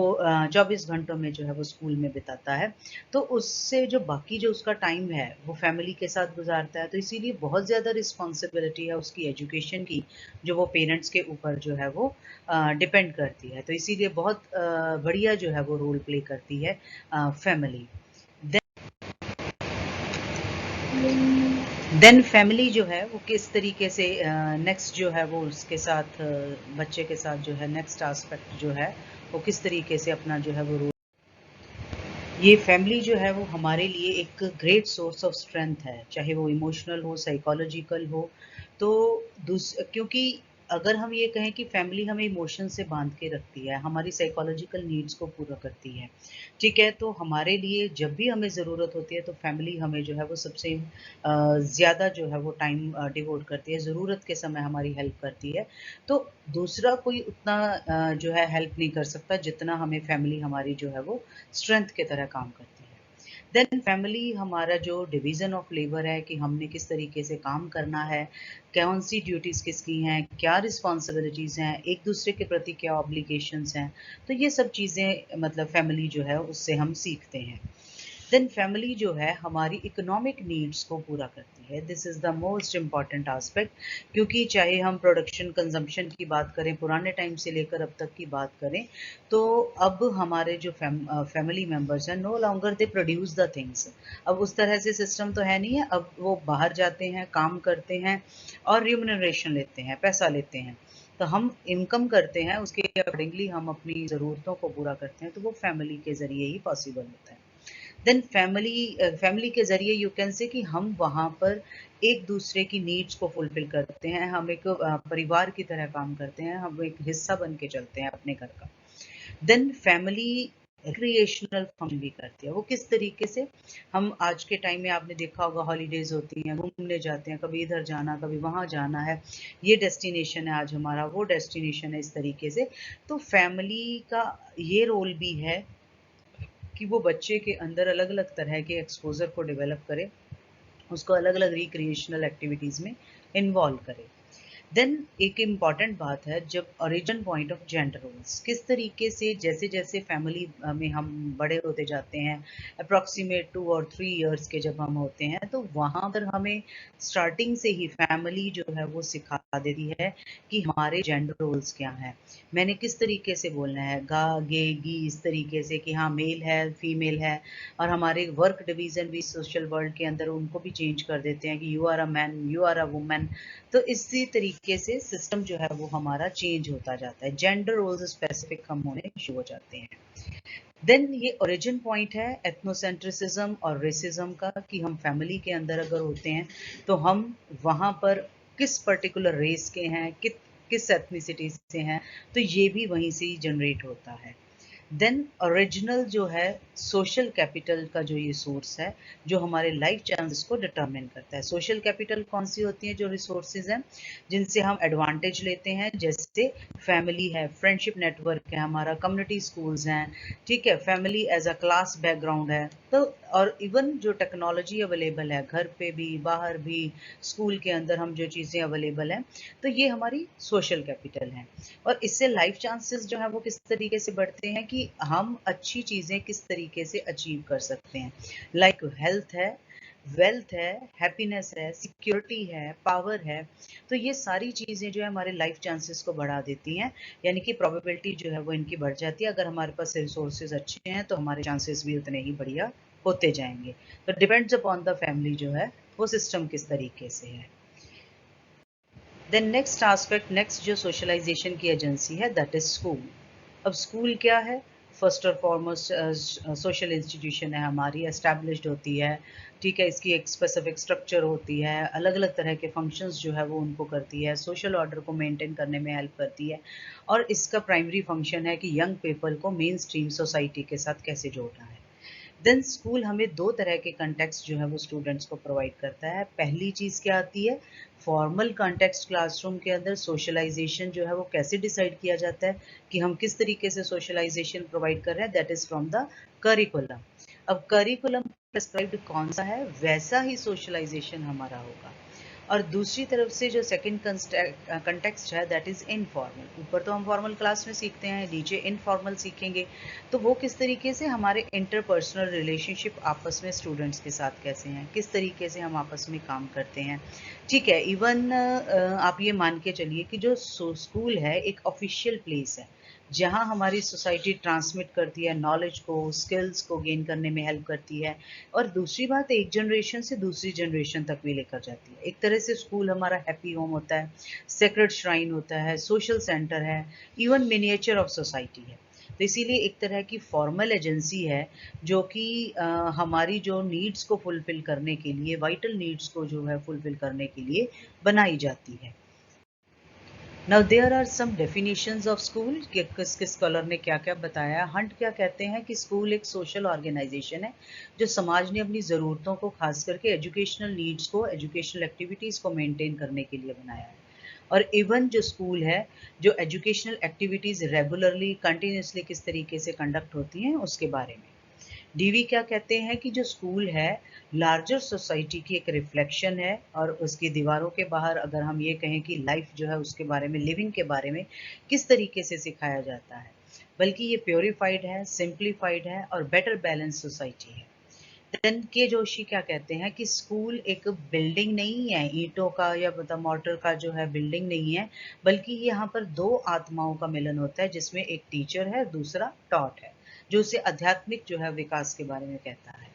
24 घंटों में जो है वो स्कूल में बिताता है। तो उससे जो बाकी जो उसका टाइम है वो फैमिली के साथ गुजारता है, तो इसीलिए बहुत ज़्यादा रिस्पॉन्सिबिलिटी है उसकी एजुकेशन की, जो वो पेरेंट्स के ऊपर जो है वो डिपेंड करती है। तो इसीलिए बहुत बढ़िया जो है वो रोल प्ले करती है फैमिली। देन फैमिली जो है वो किस तरीके से नेक्स्ट जो है वो उसके साथ बच्चे के साथ जो है नेक्स्ट एस्पेक्ट जो है वो किस तरीके से अपना जो है वो रोल, ये फैमिली जो है वो हमारे लिए एक ग्रेट सोर्स ऑफ स्ट्रेंथ है, चाहे वो इमोशनल हो, साइकोलॉजिकल हो। तो क्योंकि अगर हम ये कहें कि फैमिली हमें इमोशन से बांध के रखती है, हमारी साइकोलॉजिकल नीड्स को पूरा करती है, ठीक है, तो हमारे लिए जब भी हमें ज़रूरत होती है तो फैमिली हमें जो है वो सबसे ज़्यादा जो है वो टाइम डिवोट करती है, ज़रूरत के समय हमारी हेल्प करती है। तो दूसरा कोई उतना जो है हेल्प नहीं कर सकता जितना हमें फैमिली हमारी जो है वो स्ट्रेंथ की तरह काम करती है। देन फैमिली हमारा जो डिवीज़न ऑफ लेबर है कि हमने किस तरीके से काम करना है, कौन सी ड्यूटीज़ किसकी हैं, क्या रिस्पॉन्सिबिलिटीज़ हैं, एक दूसरे के प्रति क्या ऑब्लिगेशंस हैं, तो ये सब चीज़ें मतलब फैमिली जो है उससे हम सीखते हैं। देन फैमिली जो है हमारी इकोनॉमिक नीड्स को पूरा करती है। This is the most important aspect, क्योंकि चाहे हम प्रोडक्शन कंजम्पशन की बात करें, पुराने टाइम से लेकर अब तक की बात करें, तो अब हमारे जो फैमिली मेम्बर्स हैं no longer they produce the things. अब उस तरह से सिस्टम तो है नहीं है, अब वो बाहर जाते हैं, काम करते हैं और रिम्यूनरेशन लेते हैं, पैसा लेते हैं। तो हम इनकम करते हैं, उसके अकॉर्डिंगली हम अपनी ज़रूरतों को पूरा करते हैं, तो वो फैमिली के ज़रिए ही पॉसिबल होता है। देन फैमिली के ज़रिए यू कैन से कि हम वहाँ पर एक दूसरे की नीड्स को फुलफिल करते हैं, हम एक परिवार की तरह काम करते हैं, हम एक हिस्सा बन के चलते हैं अपने घर का। देन फैमिली रिक्रिएशनल फंक्शन भी करती है। वो किस तरीके से, हम आज के टाइम में आपने देखा होगा हॉलीडेज होती हैं, घूमने जाते हैं, कभी इधर जाना कभी वहाँ जाना है, ये डेस्टिनेशन है आज हमारा, वो डेस्टिनेशन है, इस तरीके से। तो फैमिली का ये रोल भी है कि वो बच्चे के अंदर अलग अलग तरह के एक्सपोजर को डेवलप करे, उसको अलग अलग रिक्रिएशनल एक्टिविटीज़ में इन्वॉल्व करे। देन एक इम्पॉर्टेंट बात है, जब origin point of gender roles किस तरीके से जैसे जैसे फैमिली में हम बड़े होते जाते हैं, अप्रॉक्सीमेट 2 और 3 इयर्स के जब हम होते हैं, तो वहाँ पर हमें स्टार्टिंग से ही फैमिली जो है वो सिखा देती है कि हमारे जेंडर रोल्स क्या हैं, मैंने किस तरीके से बोलना है, गा गे गी, इस तरीके से कि हाँ मेल है फीमेल है। और हमारे वर्क डिवीज़न भी सोशल वर्ल्ड के अंदर उनको भी चेंज कर देते हैं कि you are a man, you are a woman. तो इसी तरीके से सिस्टम जो है वो हमारा चेंज होता जाता है, जेंडर रोल्स स्पेसिफिक कम होने शुरू हो जाते हैं। देन ये ओरिजिन पॉइंट है एथनोसेंट्रिसिज्म और रेसिज्म का, कि हम फैमिली के अंदर अगर होते हैं तो हम वहाँ पर किस पर्टिकुलर रेस के हैं, किस एथनिसिटी से हैं, तो ये भी वहीं से ही जनरेट होता है। देन ओरिजिनल जो है सोशल कैपिटल का जो ये सोर्स है, जो हमारे लाइफ चांसेस को डिटरमिन करता है। सोशल कैपिटल कौन सी होती है, जो रिसोर्सेज हैं जिनसे हम एडवांटेज लेते हैं, जैसे फैमिली है, फ्रेंडशिप नेटवर्क है, हमारा कम्युनिटी स्कूल्स हैं, ठीक है, family as a class background है, तो और इवन जो टेक्नोलॉजी अवेलेबल है घर पे भी बाहर भी, स्कूल के अंदर हम जो चीज़ें अवेलेबल हैं, तो ये हमारी सोशल कैपिटल है। और इससे लाइफ चांसेस जो है वो किस तरीके से बढ़ते हैं कि हम अच्छी चीज़ें किस तरीके से अचीव कर सकते हैं, लाइक हेल्थ है, वेल्थ है, हैप्पीनेस है, सिक्योरिटी है, पावर है। तो ये सारी चीज़ें जो है हमारे लाइफ चांसेस को बढ़ा देती हैं, यानी कि प्रोबेबिलिटी जो है वो इनकी बढ़ जाती है। अगर हमारे पास रिसोर्सेज अच्छे हैं तो हमारे चांसेस भी उतने ही बढ़िया होते जाएंगे। तो डिपेंड्स अपॉन द फैमिली जो है वो सिस्टम किस तरीके से है। देन नेक्स्ट आस्पेक्ट, नेक्स्ट जो सोशलाइजेशन की एजेंसी है दैट इज स्कूल। अब स्कूल क्या है, फर्स्ट और फॉरमोस्ट सोशल इंस्टीट्यूशन है हमारी, एस्टैब्लिश्ड होती है, ठीक है, इसकी एक स्पेसिफिक स्ट्रक्चर होती है, अलग अलग तरह के फंक्शंस जो है वो उनको करती है, सोशल ऑर्डर को मेंटेन करने में हेल्प करती है, और इसका प्राइमरी फंक्शन है कि यंग पीपल को मेन स्ट्रीम सोसाइटी के साथ कैसे जोड़ना है। देन स्कूल हमें दो तरह के कंटेक्स्ट जो है वो स्टूडेंट्स को प्रोवाइड करता है। पहली चीज़ क्या आती है, फॉर्मल कंटेक्स्ट, क्लासरूम के अंदर सोशलाइजेशन जो है वो कैसे डिसाइड किया जाता है कि हम किस तरीके से सोशलाइजेशन प्रोवाइड कर रहे हैं, that is from the curriculum. अब करिकुलम प्रिस्क्राइब्ड कौन सा है, वैसा ही सोशलाइजेशन हमारा होगा। और दूसरी तरफ से जो सेकंड कंटेक्स्ट है दैट इज़ इनफॉर्मल। ऊपर तो हम फॉर्मल क्लास में सीखते हैं, नीचे इनफॉर्मल सीखेंगे। तो वो किस तरीके से हमारे इंटरपर्सनल रिलेशनशिप आपस में स्टूडेंट्स के साथ कैसे हैं, किस तरीके से हम आपस में काम करते हैं, ठीक है। इवन आप ये मान के चलिए कि जो स्कूल है एक ऑफिशियल प्लेस है, जहाँ हमारी सोसाइटी ट्रांसमिट करती है नॉलेज को, स्किल्स को गेन करने में हेल्प करती है, और दूसरी बात एक जनरेशन से दूसरी जनरेशन तक भी लेकर जाती है। एक तरह से स्कूल हमारा हैप्पी होम होता है, सेक्रेड श्राइन होता है, सोशल सेंटर है, इवन मिनिएचर ऑफ सोसाइटी है। तो इसीलिए एक तरह की फॉर्मल एजेंसी है जो कि हमारी जो नीड्स को फुलफिल करने के लिए, वाइटल नीड्स को जो है फुलफिल करने के लिए बनाई जाती है। Now there are some definitions of school, किस किस स्कॉलर ने क्या क्या बताया। हंट क्या कहते हैं कि स्कूल एक सोशल ऑर्गेनाइजेशन है जो समाज ने अपनी ज़रूरतों को, खास करके एजुकेशनल नीड्स को, एजुकेशनल एक्टिविटीज़ को मेंटेन करने के लिए बनाया है। और इवन जो स्कूल है, जो एजुकेशनल एक्टिविटीज़ रेगुलरली कंटिन्यूसली किस तरीके से कंडक्ट होती हैं उसके बारे में। डीवी क्या कहते हैं कि जो स्कूल है लार्जर सोसाइटी की एक रिफ्लेक्शन है, और उसकी दीवारों के बाहर अगर हम ये कहें कि लाइफ जो है उसके बारे में, लिविंग के बारे में किस तरीके से सिखाया जाता है, बल्कि ये प्योरीफाइड है, सिंप्लीफाइड है और बेटर बैलेंस सोसाइटी है। देन के जोशी क्या कहते हैं कि स्कूल एक बिल्डिंग नहीं है, ईंटों का या मतलब मॉर्टर का जो है बिल्डिंग नहीं है, बल्कि यहाँ पर दो आत्माओं का मिलन होता है, जिसमें एक टीचर है, दूसरा टॉट है, जो उसे आध्यात्मिक जो है विकास के बारे में कहता है।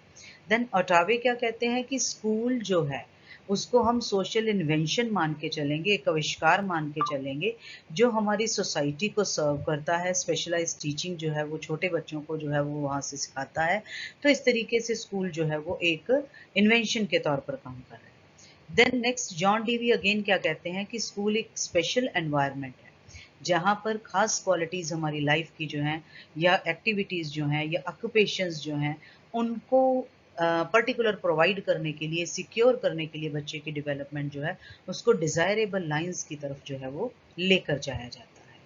देन ओटावे क्या कहते हैं कि स्कूल जो है उसको हम सोशल इन्वेंशन मान के चलेंगे, एक आविष्कार मान के चलेंगे, जो हमारी सोसाइटी को सर्व करता है। स्पेशलाइज टीचिंग जो है वो छोटे बच्चों को जो है वो वहाँ से सिखाता है। तो इस तरीके से स्कूल जो है वो एक इन्वेंशन के तौर पर काम कर रहा है। Then next John Dewey again क्या कहते हैं कि स्कूल एक स्पेशल एनवायरनमेंट है, जहाँ पर खास क्वालिटीज़ हमारी लाइफ की जो हैं, या एक्टिविटीज़ जो हैं, या ऑक्यूपेशंस जो हैं, उनको पर्टिकुलर प्रोवाइड करने के लिए, सिक्योर करने के लिए बच्चे की डेवलपमेंट जो है उसको डिज़ायरेबल लाइंस की तरफ जो है वो लेकर जाया जाता है।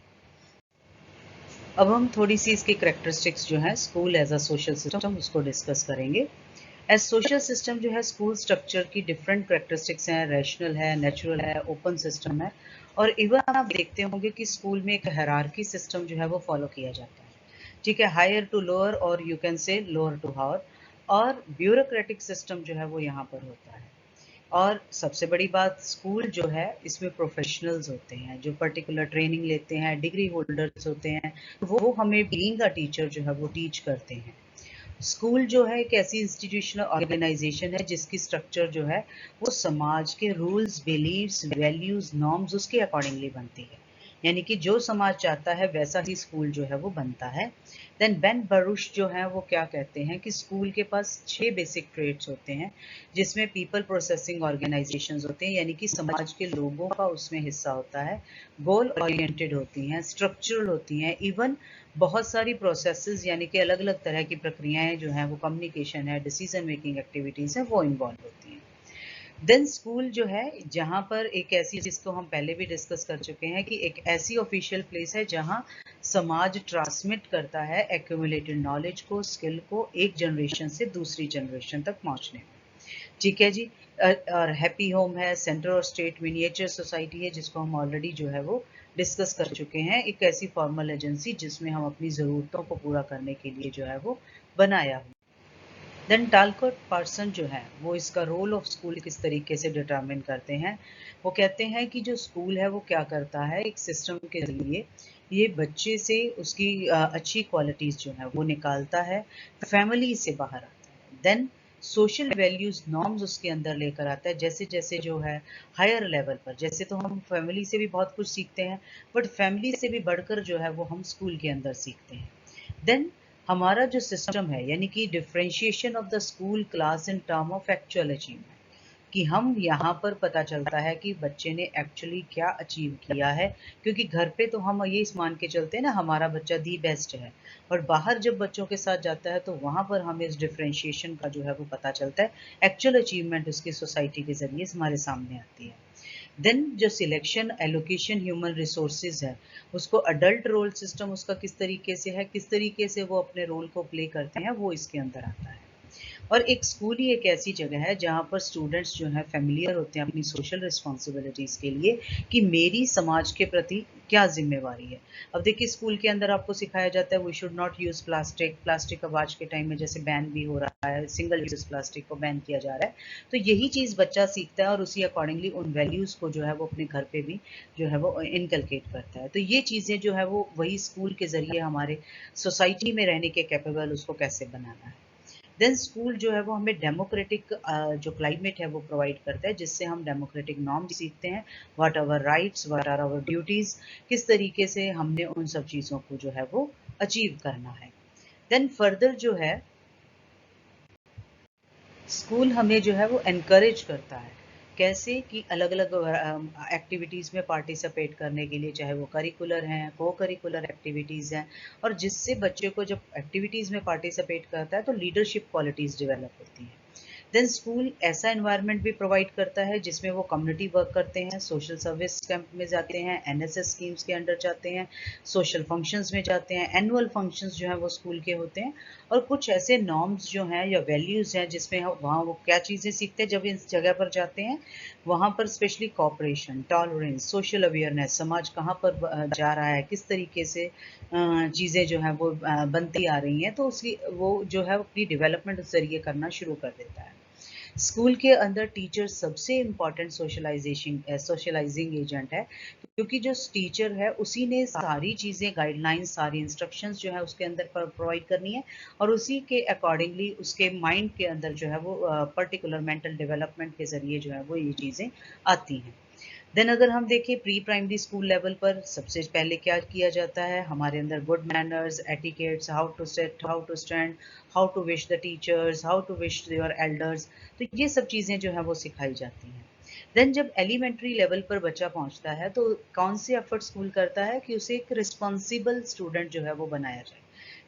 अब हम थोड़ी सी इसकी करेक्टरिस्टिक्स जो है school as a social system उसको डिस्कस करेंगे। एज सोशल सिस्टम जो है स्कूल स्ट्रक्चर की डिफरेंट करेक्टरिस्टिक्स हैं, रैशनल है, नेचुरल है, ओपन सिस्टम है, और इवन आप देखते होंगे कि स्कूल में एक हायरार्की सिस्टम जो है वो फॉलो किया जाता है। ठीक है, हायर टू लोअर और you can say lower to higher, और ब्यूरोक्रेटिक सिस्टम जो है वो यहाँ पर होता है। और सबसे बड़ी बात, स्कूल जो है इसमें प्रोफेशनल्स होते हैं जो पर्टिकुलर ट्रेनिंग लेते हैं, डिग्री होल्डर्स होते हैं, वो हमें बीइंग अ टीचर जो है वो टीच करते हैं। स्कूल जो है एक ऐसी इंस्टीट्यूशनल ऑर्गेनाइजेशन है जिसकी स्ट्रक्चर जो है वो समाज के रूल्स, बिलीव्स, वैल्यूज, नॉर्म्स उसके अकॉर्डिंगली बनती है, यानी कि जो समाज चाहता है वैसा ही स्कूल जो है वो बनता है। देन बेन बरूश जो है वो क्या कहते हैं कि स्कूल के पास 6 बेसिक ट्रेड्स होते हैं, जिसमें पीपल प्रोसेसिंग ऑर्गेनाइजेशंस होते हैं, यानी कि समाज के लोगों का उसमें हिस्सा होता है, गोल ओरिएंटेड होती हैं, स्ट्रक्चरल होती हैं, इवन बहुत सारी प्रोसेसेस यानी कि अलग अलग तरह की प्रक्रियाएं जो हैं वो कम्युनिकेशन है, डिसीजन मेकिंग एक्टिविटीज़ हैं, वो इन्वॉल्व होती हैं। देन स्कूल जो है जहाँ पर एक ऐसी, जिसको हम पहले भी डिस्कस कर चुके हैं, कि एक ऐसी ऑफिशियल प्लेस है जहाँ समाज ट्रांसमिट करता है एक्यूमुलेटेड नॉलेज को, स्किल को, एक जनरेशन से दूसरी जनरेशन तक पहुँचने में। ठीक है जी। और हैप्पी होम है, सेंटर और स्टेट मिनिएचर सोसाइटी है, जिसको हम ऑलरेडी जो है वो डिस्कस कर चुके हैं, एक ऐसी फॉर्मल एजेंसी जिसमें हम अपनी ज़रूरतों को पूरा करने के लिए जो है वो बनाया हुआ। देन टालकोट पार्सन जो है वो इसका रोल ऑफ स्कूल किस तरीके से डिटरमिन करते हैं। वो कहते हैं कि जो स्कूल है वो क्या करता है, एक सिस्टम के जरिए ये बच्चे से उसकी अच्छी क्वालिटीज़ जो है वो निकालता है, फैमिली से बाहर आता है। देन सोशल वैल्यूज नॉर्म्स उसके अंदर लेकर आता है, जैसे जैसे जो है हायर लेवल पर, जैसे तो हम फैमिली से भी बहुत कुछ सीखते हैं, बट फैमिली से भी बढ़कर जो है वो हम स्कूल के अंदर सीखते हैं। देन हमारा जो सिस्टम है, यानी कि differentiation of the school class in term of actual achievement, कि हम यहाँ पर पता चलता है कि बच्चे ने एक्चुअली क्या अचीव किया है, क्योंकि घर पे तो हम ये मान के चलते हैं ना हमारा बच्चा दी बेस्ट है, और बाहर जब बच्चों के साथ जाता है तो वहाँ पर हमें इस डिफरेंशिएशन का जो है वो पता चलता है, एक्चुअल अचीवमेंट उसकी सोसाइटी के जरिए हमारे सामने आती है। देन जो सिलेक्शन एलोकेशन ह्यूमन रिसोर्सेज है, उसको अडल्ट रोल सिस्टम उसका किस तरीके से है, किस तरीके से वो अपने रोल को प्ले करते हैं, वो इसके अंदर आता है। और एक स्कूल ही एक ऐसी जगह है जहाँ पर स्टूडेंट्स जो हैं फेमिलियर होते हैं अपनी सोशल रिस्पॉन्सिबिलिटीज़ के लिए, कि मेरी समाज के प्रति क्या जिम्मेवारी है। अब देखिए स्कूल के अंदर आपको सिखाया जाता है we should not use plastic, plastic अब आज के टाइम में जैसे बैन भी हो रहा है, सिंगल यूज़ प्लास्टिक को बैन किया जा रहा है, तो यही चीज़ बच्चा सीखता है और उसी अकॉर्डिंगली उन वैल्यूज़ को जो है वो अपने घर पे भी जो है वो इनकलकेट करता है। तो ये चीज़ें जो है वो वही स्कूल के ज़रिए हमारे सोसाइटी में रहने के कैपेबल उसको कैसे बनाना है। देन स्कूल जो है वो हमें डेमोक्रेटिक जो क्लाइमेट है वो प्रोवाइड करता है, जिससे हम डेमोक्रेटिक नॉर्म सीखते हैं, what our rights, what are our duties, किस तरीके से हमने उन सब चीज़ों को जो है वो अचीव करना है। देन फर्दर जो है स्कूल हमें जो है वो एनकरेज करता है, कैसे कि अलग अलग एक्टिविटीज़ में पार्टिसिपेट करने के लिए, चाहे वो करिकुलर हैं, को करिकुलर एक्टिविटीज़ हैं, और जिससे बच्चे को जब एक्टिविटीज़ में पार्टिसिपेट करता है तो लीडरशिप क्वालिटीज़ डेवलप होती हैं। देन स्कूल ऐसा एनवायरनमेंट भी प्रोवाइड करता है जिसमें वो कम्युनिटी वर्क करते हैं, सोशल सर्विस कैंप में जाते हैं, एनएसएस स्कीम्स के अंडर जाते हैं, सोशल फंक्शंस में जाते हैं, एनुअल फंक्शंस जो हैं वो स्कूल के होते हैं, और कुछ ऐसे नॉर्म्स जो हैं या वैल्यूज़ हैं जिसमें वहाँ वो क्या चीज़ें सीखते हैं जब इस जगह पर जाते हैं। वहाँ पर specially cooperation, tolerance, social awareness, समाज कहाँ पर जा रहा है, किस तरीके से चीज़ें जो हैं वो बनती आ रही हैं, तो उसकी वो जो है अपनी डेवलपमेंट उस जरिए करना शुरू कर देता है। स्कूल के अंदर टीचर सबसे इम्पॉर्टेंट सोशलाइजिंग एजेंट है, क्योंकि जो टीचर है उसी ने सारी चीज़ें, गाइडलाइंस, सारी इंस्ट्रक्शंस जो है उसके अंदर प्रोवाइड करनी है, और उसी के अकॉर्डिंगली उसके माइंड के अंदर जो है वो पर्टिकुलर मेंटल डेवलपमेंट के ज़रिए जो है वो ये चीज़ें आती हैं। देन अगर हम देखें प्री प्राइमरी स्कूल लेवल पर, सबसे पहले क्या किया जाता है, हमारे अंदर good manners, etiquettes, how to sit, how to stand, how to wish the teachers, how to wish your elders, तो ये सब चीज़ें जो है वो सिखाई जाती हैं। देन जब एलिमेंट्री लेवल पर बच्चा पहुंचता है तो कौन से एफर्ट स्कूल करता है कि उसे एक रिस्पॉन्सिबल स्टूडेंट जो है वो बनाया जाए।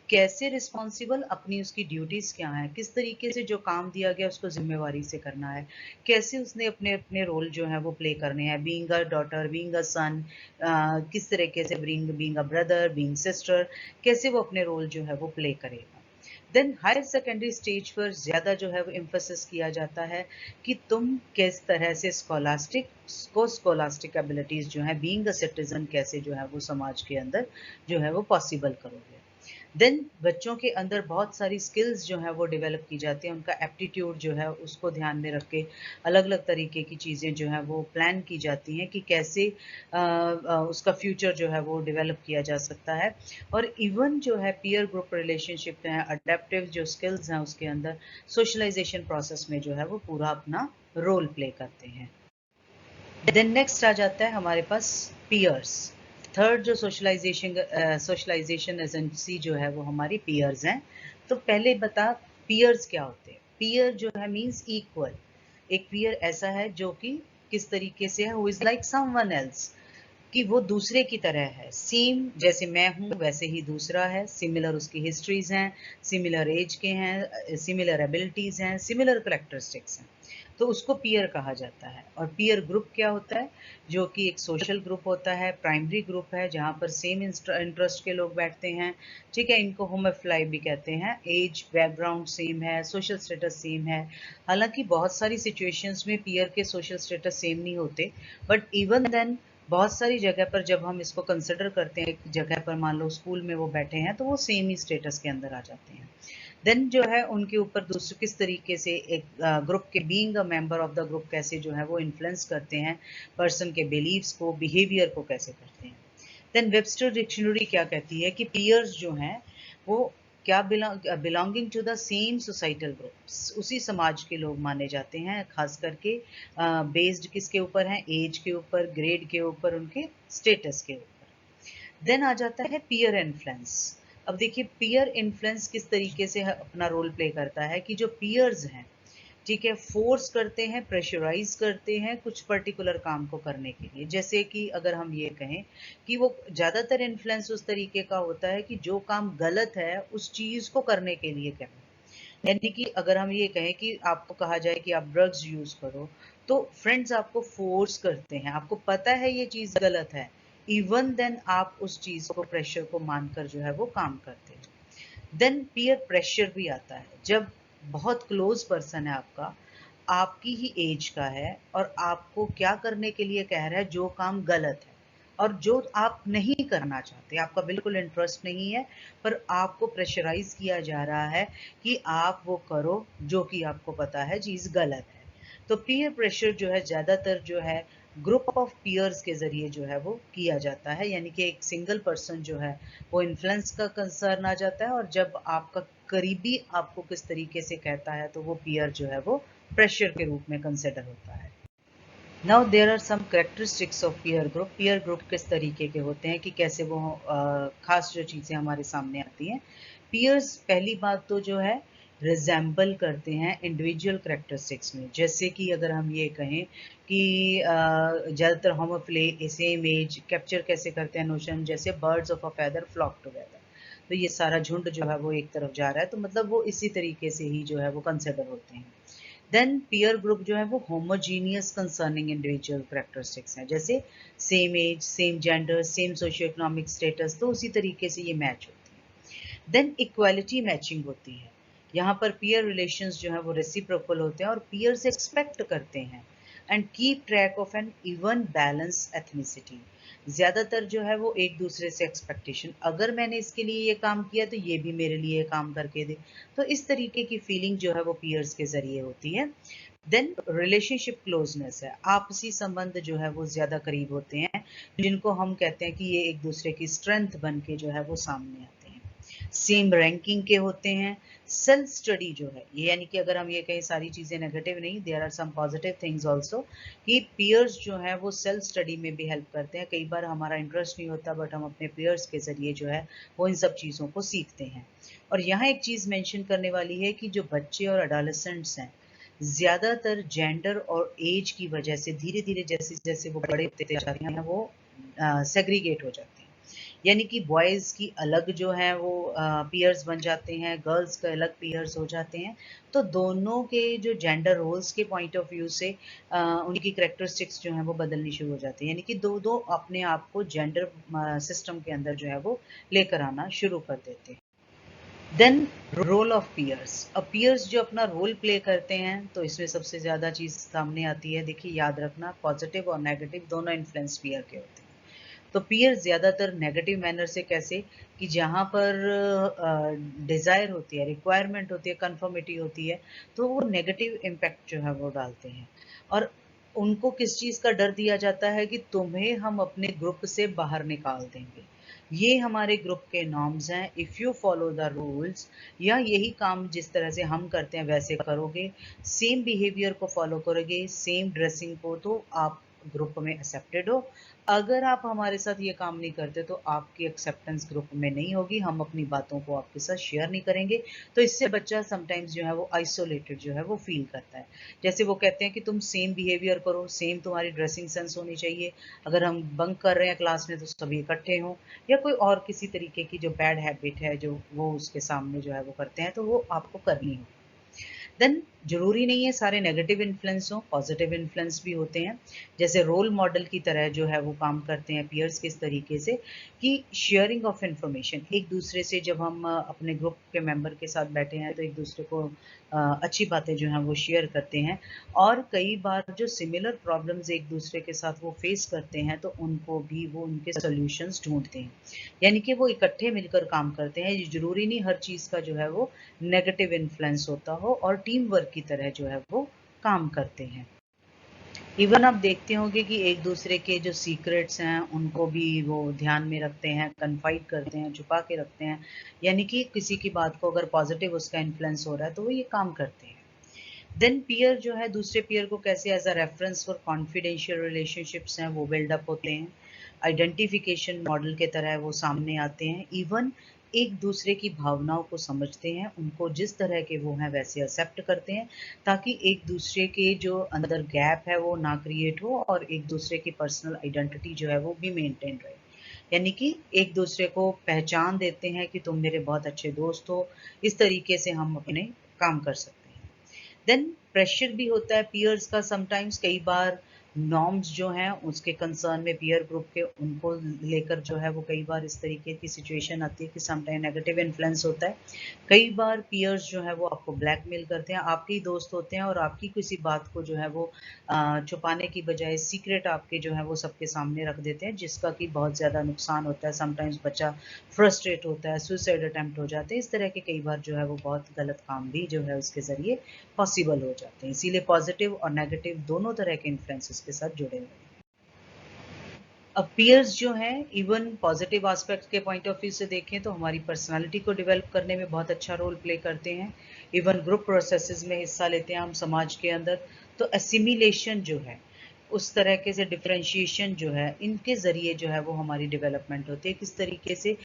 कैसे रिस्पॉन्सिबल, अपनी उसकी ड्यूटीज क्या है, किस तरीके से जो काम दिया गया उसको जिम्मेवारी से करना है, कैसे उसने अपने अपने रोल जो है वो प्ले करने हैं, being a daughter, being a son, किस तरीके से being a brother, being sister, कैसे वो अपने रोल जो है वो प्ले करेगा। देन हायर सेकेंडरी स्टेज पर ज़्यादा जो है वो एम्फोसिस किया जाता है कि तुम किस तरह से स्कोलास्टिक एबिलिटीज़ जो है, बीइंग अ सिटीजन, कैसे जो है वो समाज के अंदर जो है वो पॉसिबल करोगे। देन बच्चों के अंदर बहुत सारी स्किल्स जो है वो डेवलप की जाती हैं, उनका एप्टीट्यूड जो है उसको ध्यान में रख के अलग अलग तरीके की चीज़ें जो है वो प्लान की जाती हैं कि कैसे उसका फ्यूचर जो है वो डेवलप किया जा सकता है। और इवन जो है पीयर ग्रुप रिलेशनशिप है, अडेप्टिव जो स्किल्स हैं उसके अंदर, सोशलाइजेशन प्रोसेस में जो है वो पूरा अपना रोल प्ले करते हैं। देन नेक्स्ट आ जाता है हमारे पास पीयर्स। थर्ड जो सोशलाइजेशन एजेंसी जो है वो हमारी पीयर्स हैं। तो पहले बता पीयर्स क्या होते हैं। पीयर जो है मींस इक्वल। एक पीयर ऐसा है जो कि किस तरीके से है, who is like someone else, कि वो दूसरे की तरह है, सेम जैसे मैं हूँ वैसे ही दूसरा है, सिमिलर उसकी हिस्ट्रीज हैं, सिमिलर एज के हैं, सिमिलर एबिलिटीज हैं, सिमिलर करेक्टरिस्टिक्स हैं, तो उसको पीयर कहा जाता है। और पीयर ग्रुप क्या होता है, जो कि एक सोशल ग्रुप होता है, प्राइमरी ग्रुप है जहाँ पर सेम इंटरेस्ट के लोग बैठते हैं, ठीक है, इनको होमोफिलाई भी कहते हैं, एज बैकग्राउंड सेम है, सोशल स्टेटस सेम है। हालांकि बहुत सारी सिचुएशंस में पीयर के सोशल स्टेटस सेम नहीं होते, बट इवन देन बहुत सारी जगह पर जब हम इसको कंसिडर करते हैं, एक जगह पर मान लो स्कूल में वो बैठे हैं तो वो सेम ही स्टेटस के अंदर आ जाते हैं। देन जो है उनके ऊपर दूसरे किस तरीके से एक ग्रुप के being a member of the group कैसे जो है वो इन्फ्लुएंस करते हैं, पर्सन के बिलीव्स को, बिहेवियर को कैसे करते हैं। देन वेबस्टर डिक्शनरी क्या कहती है कि पीयर्स जो हैं वो क्या belonging to the same societal groups, उसी समाज के लोग माने जाते हैं, खास करके बेस्ड किसके ऊपर हैं, एज के ऊपर, ग्रेड के ऊपर, उनके स्टेटस के ऊपर। देन आ जाता है पीयर इन्फ्लुएंस। अब देखिए पीयर इन्फ्लुएंस किस तरीके से अपना रोल प्ले करता है कि जो पीयर्स हैं, ठीक है, फोर्स करते हैं, प्रेशराइज करते हैं कुछ पर्टिकुलर काम को करने के लिए। जैसे कि अगर हम ये कहें कि वो ज़्यादातर इन्फ्लुएंस उस तरीके का होता है कि जो काम गलत है उस चीज़ को करने के लिए कहें। यानी कि अगर हम ये कहें कि आपको कहा जाए कि आप ड्रग्स यूज करो, तो फ्रेंड्स आपको फोर्स करते हैं, आपको पता है ये चीज गलत है, इवन देन आप उस चीज को, प्रेशर को मानकर जो है वो काम करते हैं। देन पीयर प्रेशर भी आता है, जब बहुत क्लोज पर्सन है आपका, आपकी ही एज का है, और आपको क्या करने के लिए कह रहा है, जो काम गलत है और जो आप नहीं करना चाहते, आपका बिल्कुल इंटरेस्ट नहीं है, पर आपको प्रेशराइज किया जा रहा है कि आप वो करो जो कि आपको पता है चीज गलत है। तो पीयर प्रेशर जो है ज्यादातर जो है ग्रुप ऑफ पीयर्स के जरिए जो है वो किया जाता है, यानी कि एक सिंगल पर्सन जो है वो इन्फ्लुएंस का कंसर्न आ जाता है, और जब आपका करीबी आपको किस तरीके से कहता है तो वो पीयर जो है वो प्रेशर के रूप में कंसिडर होता है। Now there are some characteristics of peer group. Peer group किस तरीके के होते हैं कि कैसे वो खास जो चीज़ें हमारे सामने आती हैं। पीयर्स पहली बात तो जो है रिजेंबल करते हैं इंडिविजुअल कैरेक्टरिस्टिक्स में। जैसे कि अगर हम ये कहें कि ज़्यादातर होमोफिले सेम एज कैप्चर कैसे करते हैं नोशन, जैसे birds of a feather flock together, तो ये सारा झुंड जो है वो एक तरफ जा रहा है, तो मतलब वो इसी तरीके से ही जो है वो कंसिडर होते हैं। देन पीयर ग्रुप जो है वो होमोजीनियस कंसर्निंग इंडिविजुअल कैरेक्टरिस्टिक्स हैं, जैसे same age, same gender, same socio economic status, तो उसी तरीके से ये मैच होती है। देन इक्वालिटी मैचिंग होती है, यहाँ पर पीयर रिलेशंस जो है वो रेसिप्रोकल होते हैं और पीयर्स एक्सपेक्ट करते हैं and keep track of an even balance ethnicity. ज्यादातर जो है वो एक दूसरे से एक्सपेक्टेशन, अगर मैंने इसके लिए ये काम किया तो ये भी मेरे लिए काम करके दे, तो इस तरीके की फीलिंग जो है वो पीयर्स के जरिए होती है। देन रिलेशनशिप क्लोजनेस है, आपसी संबंध जो है वो ज्यादा करीब होते हैं, जिनको हम कहते हैं कि ये एक दूसरे की स्ट्रेंथ बन के जो है वो सामने आते हैं। सेम रैंकिंग के होते हैं। सेल्फ स्टडी जो है ये, यानी कि अगर हम ये कहें सारी चीजें नेगेटिव नहीं, there are some positive things also, कि पीयर्स जो है वो सेल्फ स्टडी में भी हेल्प करते हैं। कई बार हमारा इंटरेस्ट नहीं होता बट हम अपने पीयर्स के जरिए जो है वो इन सब चीजों को सीखते हैं। और यहाँ एक चीज मेंशन करने वाली है कि जो बच्चे और अडोलेसेंट्स हैं, ज्यादातर जेंडर और एज की वजह से धीरे धीरे जैसे जैसे वो बड़े होते जाते हैं वो सेग्रीगेट हो जाते हैं, यानी कि बॉयज़ की अलग जो है वो पीयर्स बन जाते हैं, गर्ल्स के अलग पीयर्स हो जाते हैं। तो दोनों के जो जेंडर रोल्स के पॉइंट ऑफ व्यू से उनकी कैरेक्टरिस्टिक्स जो हैं वो बदलनी शुरू हो जाती है, यानी कि दो दो अपने आप को जेंडर सिस्टम के अंदर जो है वो लेकर आना शुरू कर देते हैं। देन रोल ऑफ पीयर्स, अब पीयर्स जो अपना रोल प्ले करते हैं तो इसमें सबसे ज़्यादा चीज़ सामने आती है। देखिए याद रखना, पॉजिटिव और नेगेटिव दोनों इन्फ्लुएंस पीयर के होते हैं। तो पीयर ज़्यादातर नेगेटिव मैनर से, कैसे कि जहाँ पर डिज़ायर होती है, रिक्वायरमेंट होती है, कंफर्मिटी होती है, तो वो नेगेटिव इम्पैक्ट जो है वो डालते हैं। और उनको किस चीज़ का डर दिया जाता है कि तुम्हें हम अपने ग्रुप से बाहर निकाल देंगे, ये हमारे ग्रुप के नॉर्म्स हैं, if you follow the rules, या यही काम जिस तरह से हम करते हैं वैसे करोगे, सेम बिहेवियर को फॉलो करोगे, सेम ड्रेसिंग को, तो आप ग्रुप में एक्सेप्टेड हो। अगर आप हमारे साथ ये काम नहीं करते तो आपकी एक्सेप्टेंस ग्रुप में नहीं होगी, हम अपनी बातों को आपके साथ शेयर नहीं करेंगे। तो इससे बच्चा समटाइम्स जो है वो आइसोलेटेड जो है वो फील करता है। जैसे वो कहते हैं कि तुम सेम बिहेवियर करो, सेम तुम्हारी ड्रेसिंग सेंस होनी चाहिए, अगर हम बंक कर रहे हैं क्लास में तो सभी इकट्ठे हों, या कोई और किसी तरीके की जो बैड हैबिट है जो वो उसके सामने जो है वो करते हैं, तो वो आपको करनी होगी। देन जरूरी नहीं है सारे नेगेटिव इन्फ्लुएंस हो, पॉजिटिव इन्फ्लुएंस भी होते हैं। जैसे रोल मॉडल की तरह जो है वो काम करते हैं पीयर्स किस तरीके से, कि शेयरिंग ऑफ इंफॉर्मेशन, एक दूसरे से जब हम अपने ग्रुप के मेंबर के साथ बैठे हैं तो एक दूसरे को अच्छी बातें जो हैं वो शेयर करते हैं। और कई बार जो सिमिलर प्रॉब्लम्स एक दूसरे के साथ वो फेस करते हैं तो उनको भी वो उनके सॉल्यूशंस ढूंढते हैं, यानी कि वो इकट्ठे मिलकर काम करते हैं। ये जरूरी नहीं हर चीज़ का जो है वो नेगेटिव इन्फ्लुएंस होता हो, और टीम वर्क की तरह जो है वो काम करते हैं। इवन आप देखते होंगे कि एक दूसरे के जो सीक्रेट्स हैं उनको भी वो ध्यान में रखते हैं, कन्फाइड करते हैं, छुपा के रखते हैं, यानी कि किसी की बात को अगर पॉजिटिव उसका इन्फ्लुएंस हो रहा है तो वो ये काम करते हैं। देन पीयर जो है दूसरे पीयर को कैसे as a reference for confidential relationships हैं वो बिल्डअप होते हैं, आइडेंटिफिकेशन मॉडल के तरह वो सामने आते हैं। इवन एक दूसरे की भावनाओं को समझते हैं, उनको जिस तरह के वो हैं वैसे एक्सेप्ट करते हैं, ताकि एक दूसरे के जो अंदर गैप है वो ना क्रिएट हो और एक दूसरे की पर्सनल आइडेंटिटी जो है वो भी मेंटेन रहे, यानी कि एक दूसरे को पहचान देते हैं कि तुम मेरे बहुत अच्छे दोस्त हो। इस तरीके से हम अपने काम कर सकते हैं। देन प्रेशर भी होता है पीयर्स का, समटाइम्स कई बार नॉर्म्स जो हैं उसके कंसर्न में पीयर ग्रुप के, उनको लेकर जो है वो कई बार इस तरीके की सिचुएशन आती है कि समटाइम नेगेटिव इन्फ्लुएंस होता है। कई बार पीयर्स जो है वो आपको ब्लैकमेल करते हैं, आपके ही दोस्त होते हैं और आपकी किसी बात को जो है वो छुपाने की बजाय सीक्रेट आपके जो है वो सबके सामने रख देते हैं, जिसका कि बहुत ज़्यादा नुकसान होता है। समटाइम्स बच्चा फ्रस्ट्रेट होता है, सुसाइड अटेम्प्ट हो जाते हैं, इस तरह के कई बार जो है वो बहुत गलत काम भी जो है उसके ज़रिए पॉसिबल हो जाते हैं। इसीलिए पॉजिटिव और नेगेटिव दोनों तरह के इन्फ्लुएंसेस के साथ जुड़े हुए हैं। अब पीयर्स जो हैं इवन पॉजिटिव एस्पेक्ट के पॉइंट ऑफ व्यू से देखें तो हमारी पर्सनालिटी को डेवलप करने में बहुत अच्छा रोल प्ले करते हैं। इवन ग्रुप प्रोसेसेस में हिस्सा लेते हैं हम समाज के अंदर, तो एसिमिलेशन जो है उस तरह के से डिफरेंशिएशन जो है इनके ज़रिए जो है वो हमारी डेवलपमेंट होती है। किस तरीके से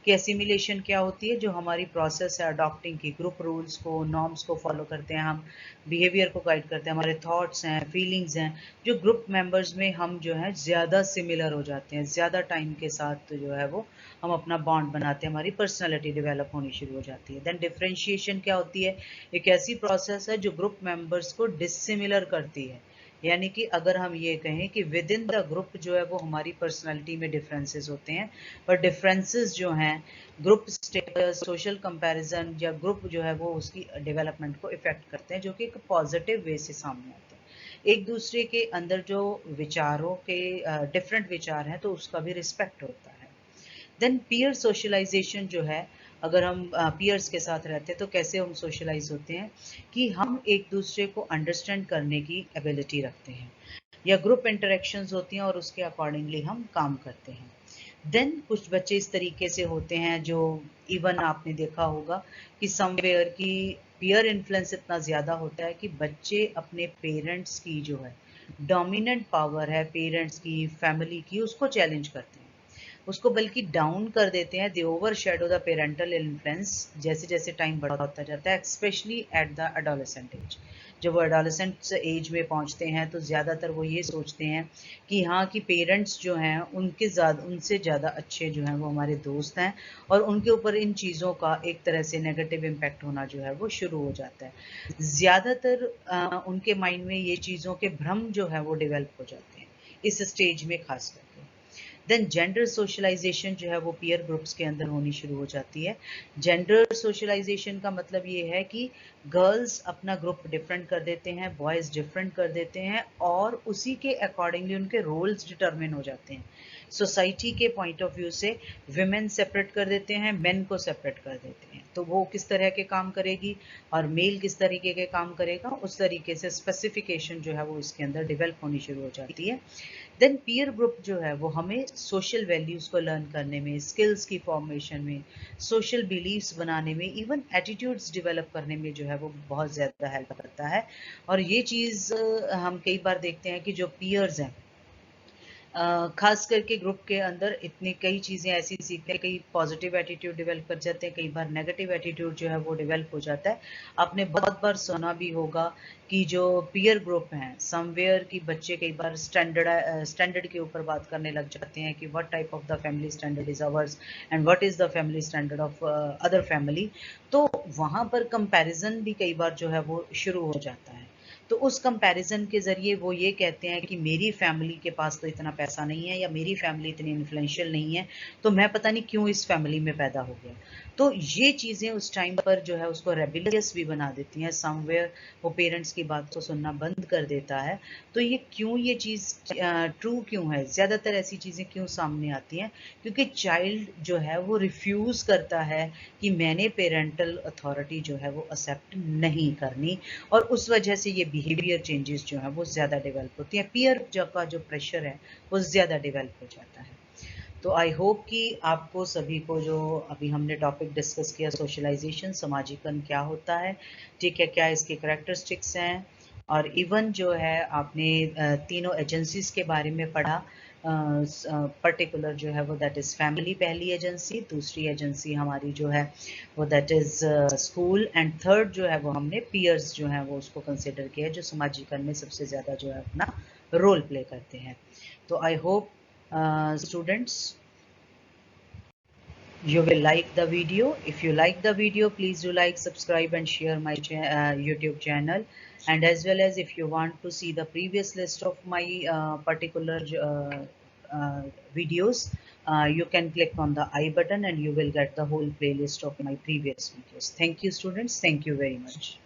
कि एसिमिलेशन क्या होती है, जो हमारी प्रोसेस है अडॉप्टिंग की, ग्रुप रूल्स को, नॉर्म्स को फॉलो करते हैं हम, बिहेवियर को गाइड करते हैं, हमारे थॉट्स हैं, फीलिंग्स हैं, जो ग्रुप मेंबर्स में हम जो है ज़्यादा सिमिलर हो जाते हैं, ज़्यादा टाइम के साथ जो है वो हम अपना बॉन्ड बनाते हैं, हमारी पर्सनैलिटी डेवलप होनी शुरू हो जाती है। देन डिफ्रेंशिएशन क्या होती है, एक ऐसी प्रोसेस है जो ग्रुप मेंबर्स को डिसिमिलर करती है, यानी कि अगर हम ये कहें कि विद इन द ग्रुप जो है वो हमारी पर्सनालिटी में डिफरेंसेस होते हैं, पर डिफरेंसेस जो हैं ग्रुप स्टेटस, सोशल कंपैरिजन या ग्रुप जो है वो उसकी डेवलपमेंट को इफेक्ट करते हैं, जो कि एक पॉजिटिव वे से सामने आते हैं। एक दूसरे के अंदर जो विचारों के डिफरेंट विचार हैं तो उसका भी रिस्पेक्ट होता है। देन पीयर सोशलाइजेशन जो है, अगर हम पीयर्स के साथ रहते हैं तो कैसे हम सोशलाइज होते हैं कि हम एक दूसरे को अंडरस्टैंड करने की एबिलिटी रखते हैं, या ग्रुप इंटरेक्शंस होती हैं और उसके अकॉर्डिंगली हम काम करते हैं। देन कुछ बच्चे इस तरीके से होते हैं जो इवन आपने देखा होगा कि समवेयर की पीयर इन्फ्लुएंस इतना ज़्यादा होता है कि बच्चे अपने पेरेंट्स की जो है डोमिनेंट पावर है पेरेंट्स की, फैमिली की, उसको चैलेंज करते हैं, उसको बल्कि डाउन कर देते हैं। They overshadow the parental influence जैसे जैसे टाइम बड़ा होता जाता है, specially at the adolescent age. जब वो एडोलेसेंट एज में पहुंचते हैं तो ज़्यादातर वो ये सोचते हैं कि हाँ कि पेरेंट्स जो हैं उनसे ज़्यादा अच्छे जो हैं वो हमारे दोस्त हैं, और उनके ऊपर इन चीज़ों का एक तरह से नेगेटिव इम्पैक्ट होना जो है वो शुरू हो जाता है। ज़्यादातर उनके माइंड में ये चीज़ों के भ्रम जो है वो डेवलप हो जाते हैं इस स्टेज में खास करके। देन जेंडर सोशलाइजेशन जो है वो पीयर ग्रुप्स के अंदर होनी शुरू हो जाती है। जेंडर सोशलाइजेशन का मतलब ये है कि गर्ल्स अपना ग्रुप डिफरेंट कर देते हैं, बॉयज़ डिफरेंट कर देते हैं, और उसी के अकॉर्डिंगली उनके रोल्स डिटरमिन हो जाते हैं। सोसाइटी के पॉइंट ऑफ व्यू से विमेन सेपरेट कर देते हैं, मेन को सेपरेट कर देते हैं, तो वो किस तरह के काम करेगी और मेल किस तरीके के काम करेगा, उस तरीके से स्पेसिफिकेशन जो है वो इसके अंदर डेवलप होनी शुरू हो जाती है। देन पीयर ग्रुप जो है वो हमें सोशल वैल्यूज़ को लर्न करने में, स्किल्स की फॉर्मेशन में, सोशल बिलीव्स बनाने में, इवन एटीट्यूड्स डेवलप करने में जो है वो बहुत ज़्यादा हेल्प करता है। और ये चीज़ हम कई बार देखते हैं कि जो पीयर्स हैं खास करके ग्रुप के अंदर इतनी कई चीज़ें ऐसी सीखते हैं, कई पॉजिटिव एटीट्यूड डेवलप कर जाते हैं, कई बार नेगेटिव एटीट्यूड जो है वो डेवलप हो जाता है। आपने बहुत बार सुना भी होगा कि जो पीयर ग्रुप हैं समवेयर की बच्चे कई बार स्टैंडर्ड के ऊपर बात करने लग जाते हैं कि what type of the family standard is ours and what is the family standard of other family. तो वहाँ पर कंपैरिजन भी कई बार जो है वो शुरू हो जाता है। तो उस कंपैरिजन के ज़रिए वो ये कहते हैं कि मेरी फैमिली के पास तो इतना पैसा नहीं है, या मेरी फैमिली इतनी इन्फ्लुएंशियल नहीं है, तो मैं पता नहीं क्यों इस फैमिली में पैदा हो गया। तो ये चीज़ें उस टाइम पर जो है उसको रेबिलियस भी बना देती हैं। समवेयर वो पेरेंट्स की बात को सुनना बंद कर देता है। तो ये क्यों, ये चीज़ ट्रू क्यों है, ज़्यादातर ऐसी चीज़ें क्यों सामने आती हैं, क्योंकि चाइल्ड जो है वो रिफ्यूज़ करता है कि मैंने पेरेंटल अथॉरिटी जो है वो एक्सेप्ट नहीं करनी, और उस वजह से ये बिहेवियर चेंजेस जो हैं वो ज़्यादा डेवलप होती हैं। पीयर का जो प्रेशर है वो ज़्यादा डेवलप हो जाता है। तो आई होप कि आपको सभी को जो अभी हमने टॉपिक डिस्कस किया, सोशलाइजेशन, समाजीकरण क्या होता है, ठीक है, क्या इसके करैक्टरिस्टिक्स हैं, और इवन जो है आपने तीनों एजेंसीज के बारे में पढ़ा। पर्टिकुलर जो है वो दैट इज़ फैमिली पहली एजेंसी, दूसरी एजेंसी हमारी जो है वो that is school, and third जो है वो हमने पीयर्स जो है वो उसको कंसिडर किया है, जो समाजीकरण में सबसे ज़्यादा जो है अपना रोल प्ले करते हैं। तो I hope students you will like the video. If you like the video, please do like, subscribe and share my YouTube channel. And as well as if you want to see the previous list of my particular videos, you can click on the I button and you will get the whole playlist of my previous videos. Thank you students. Thank you very much.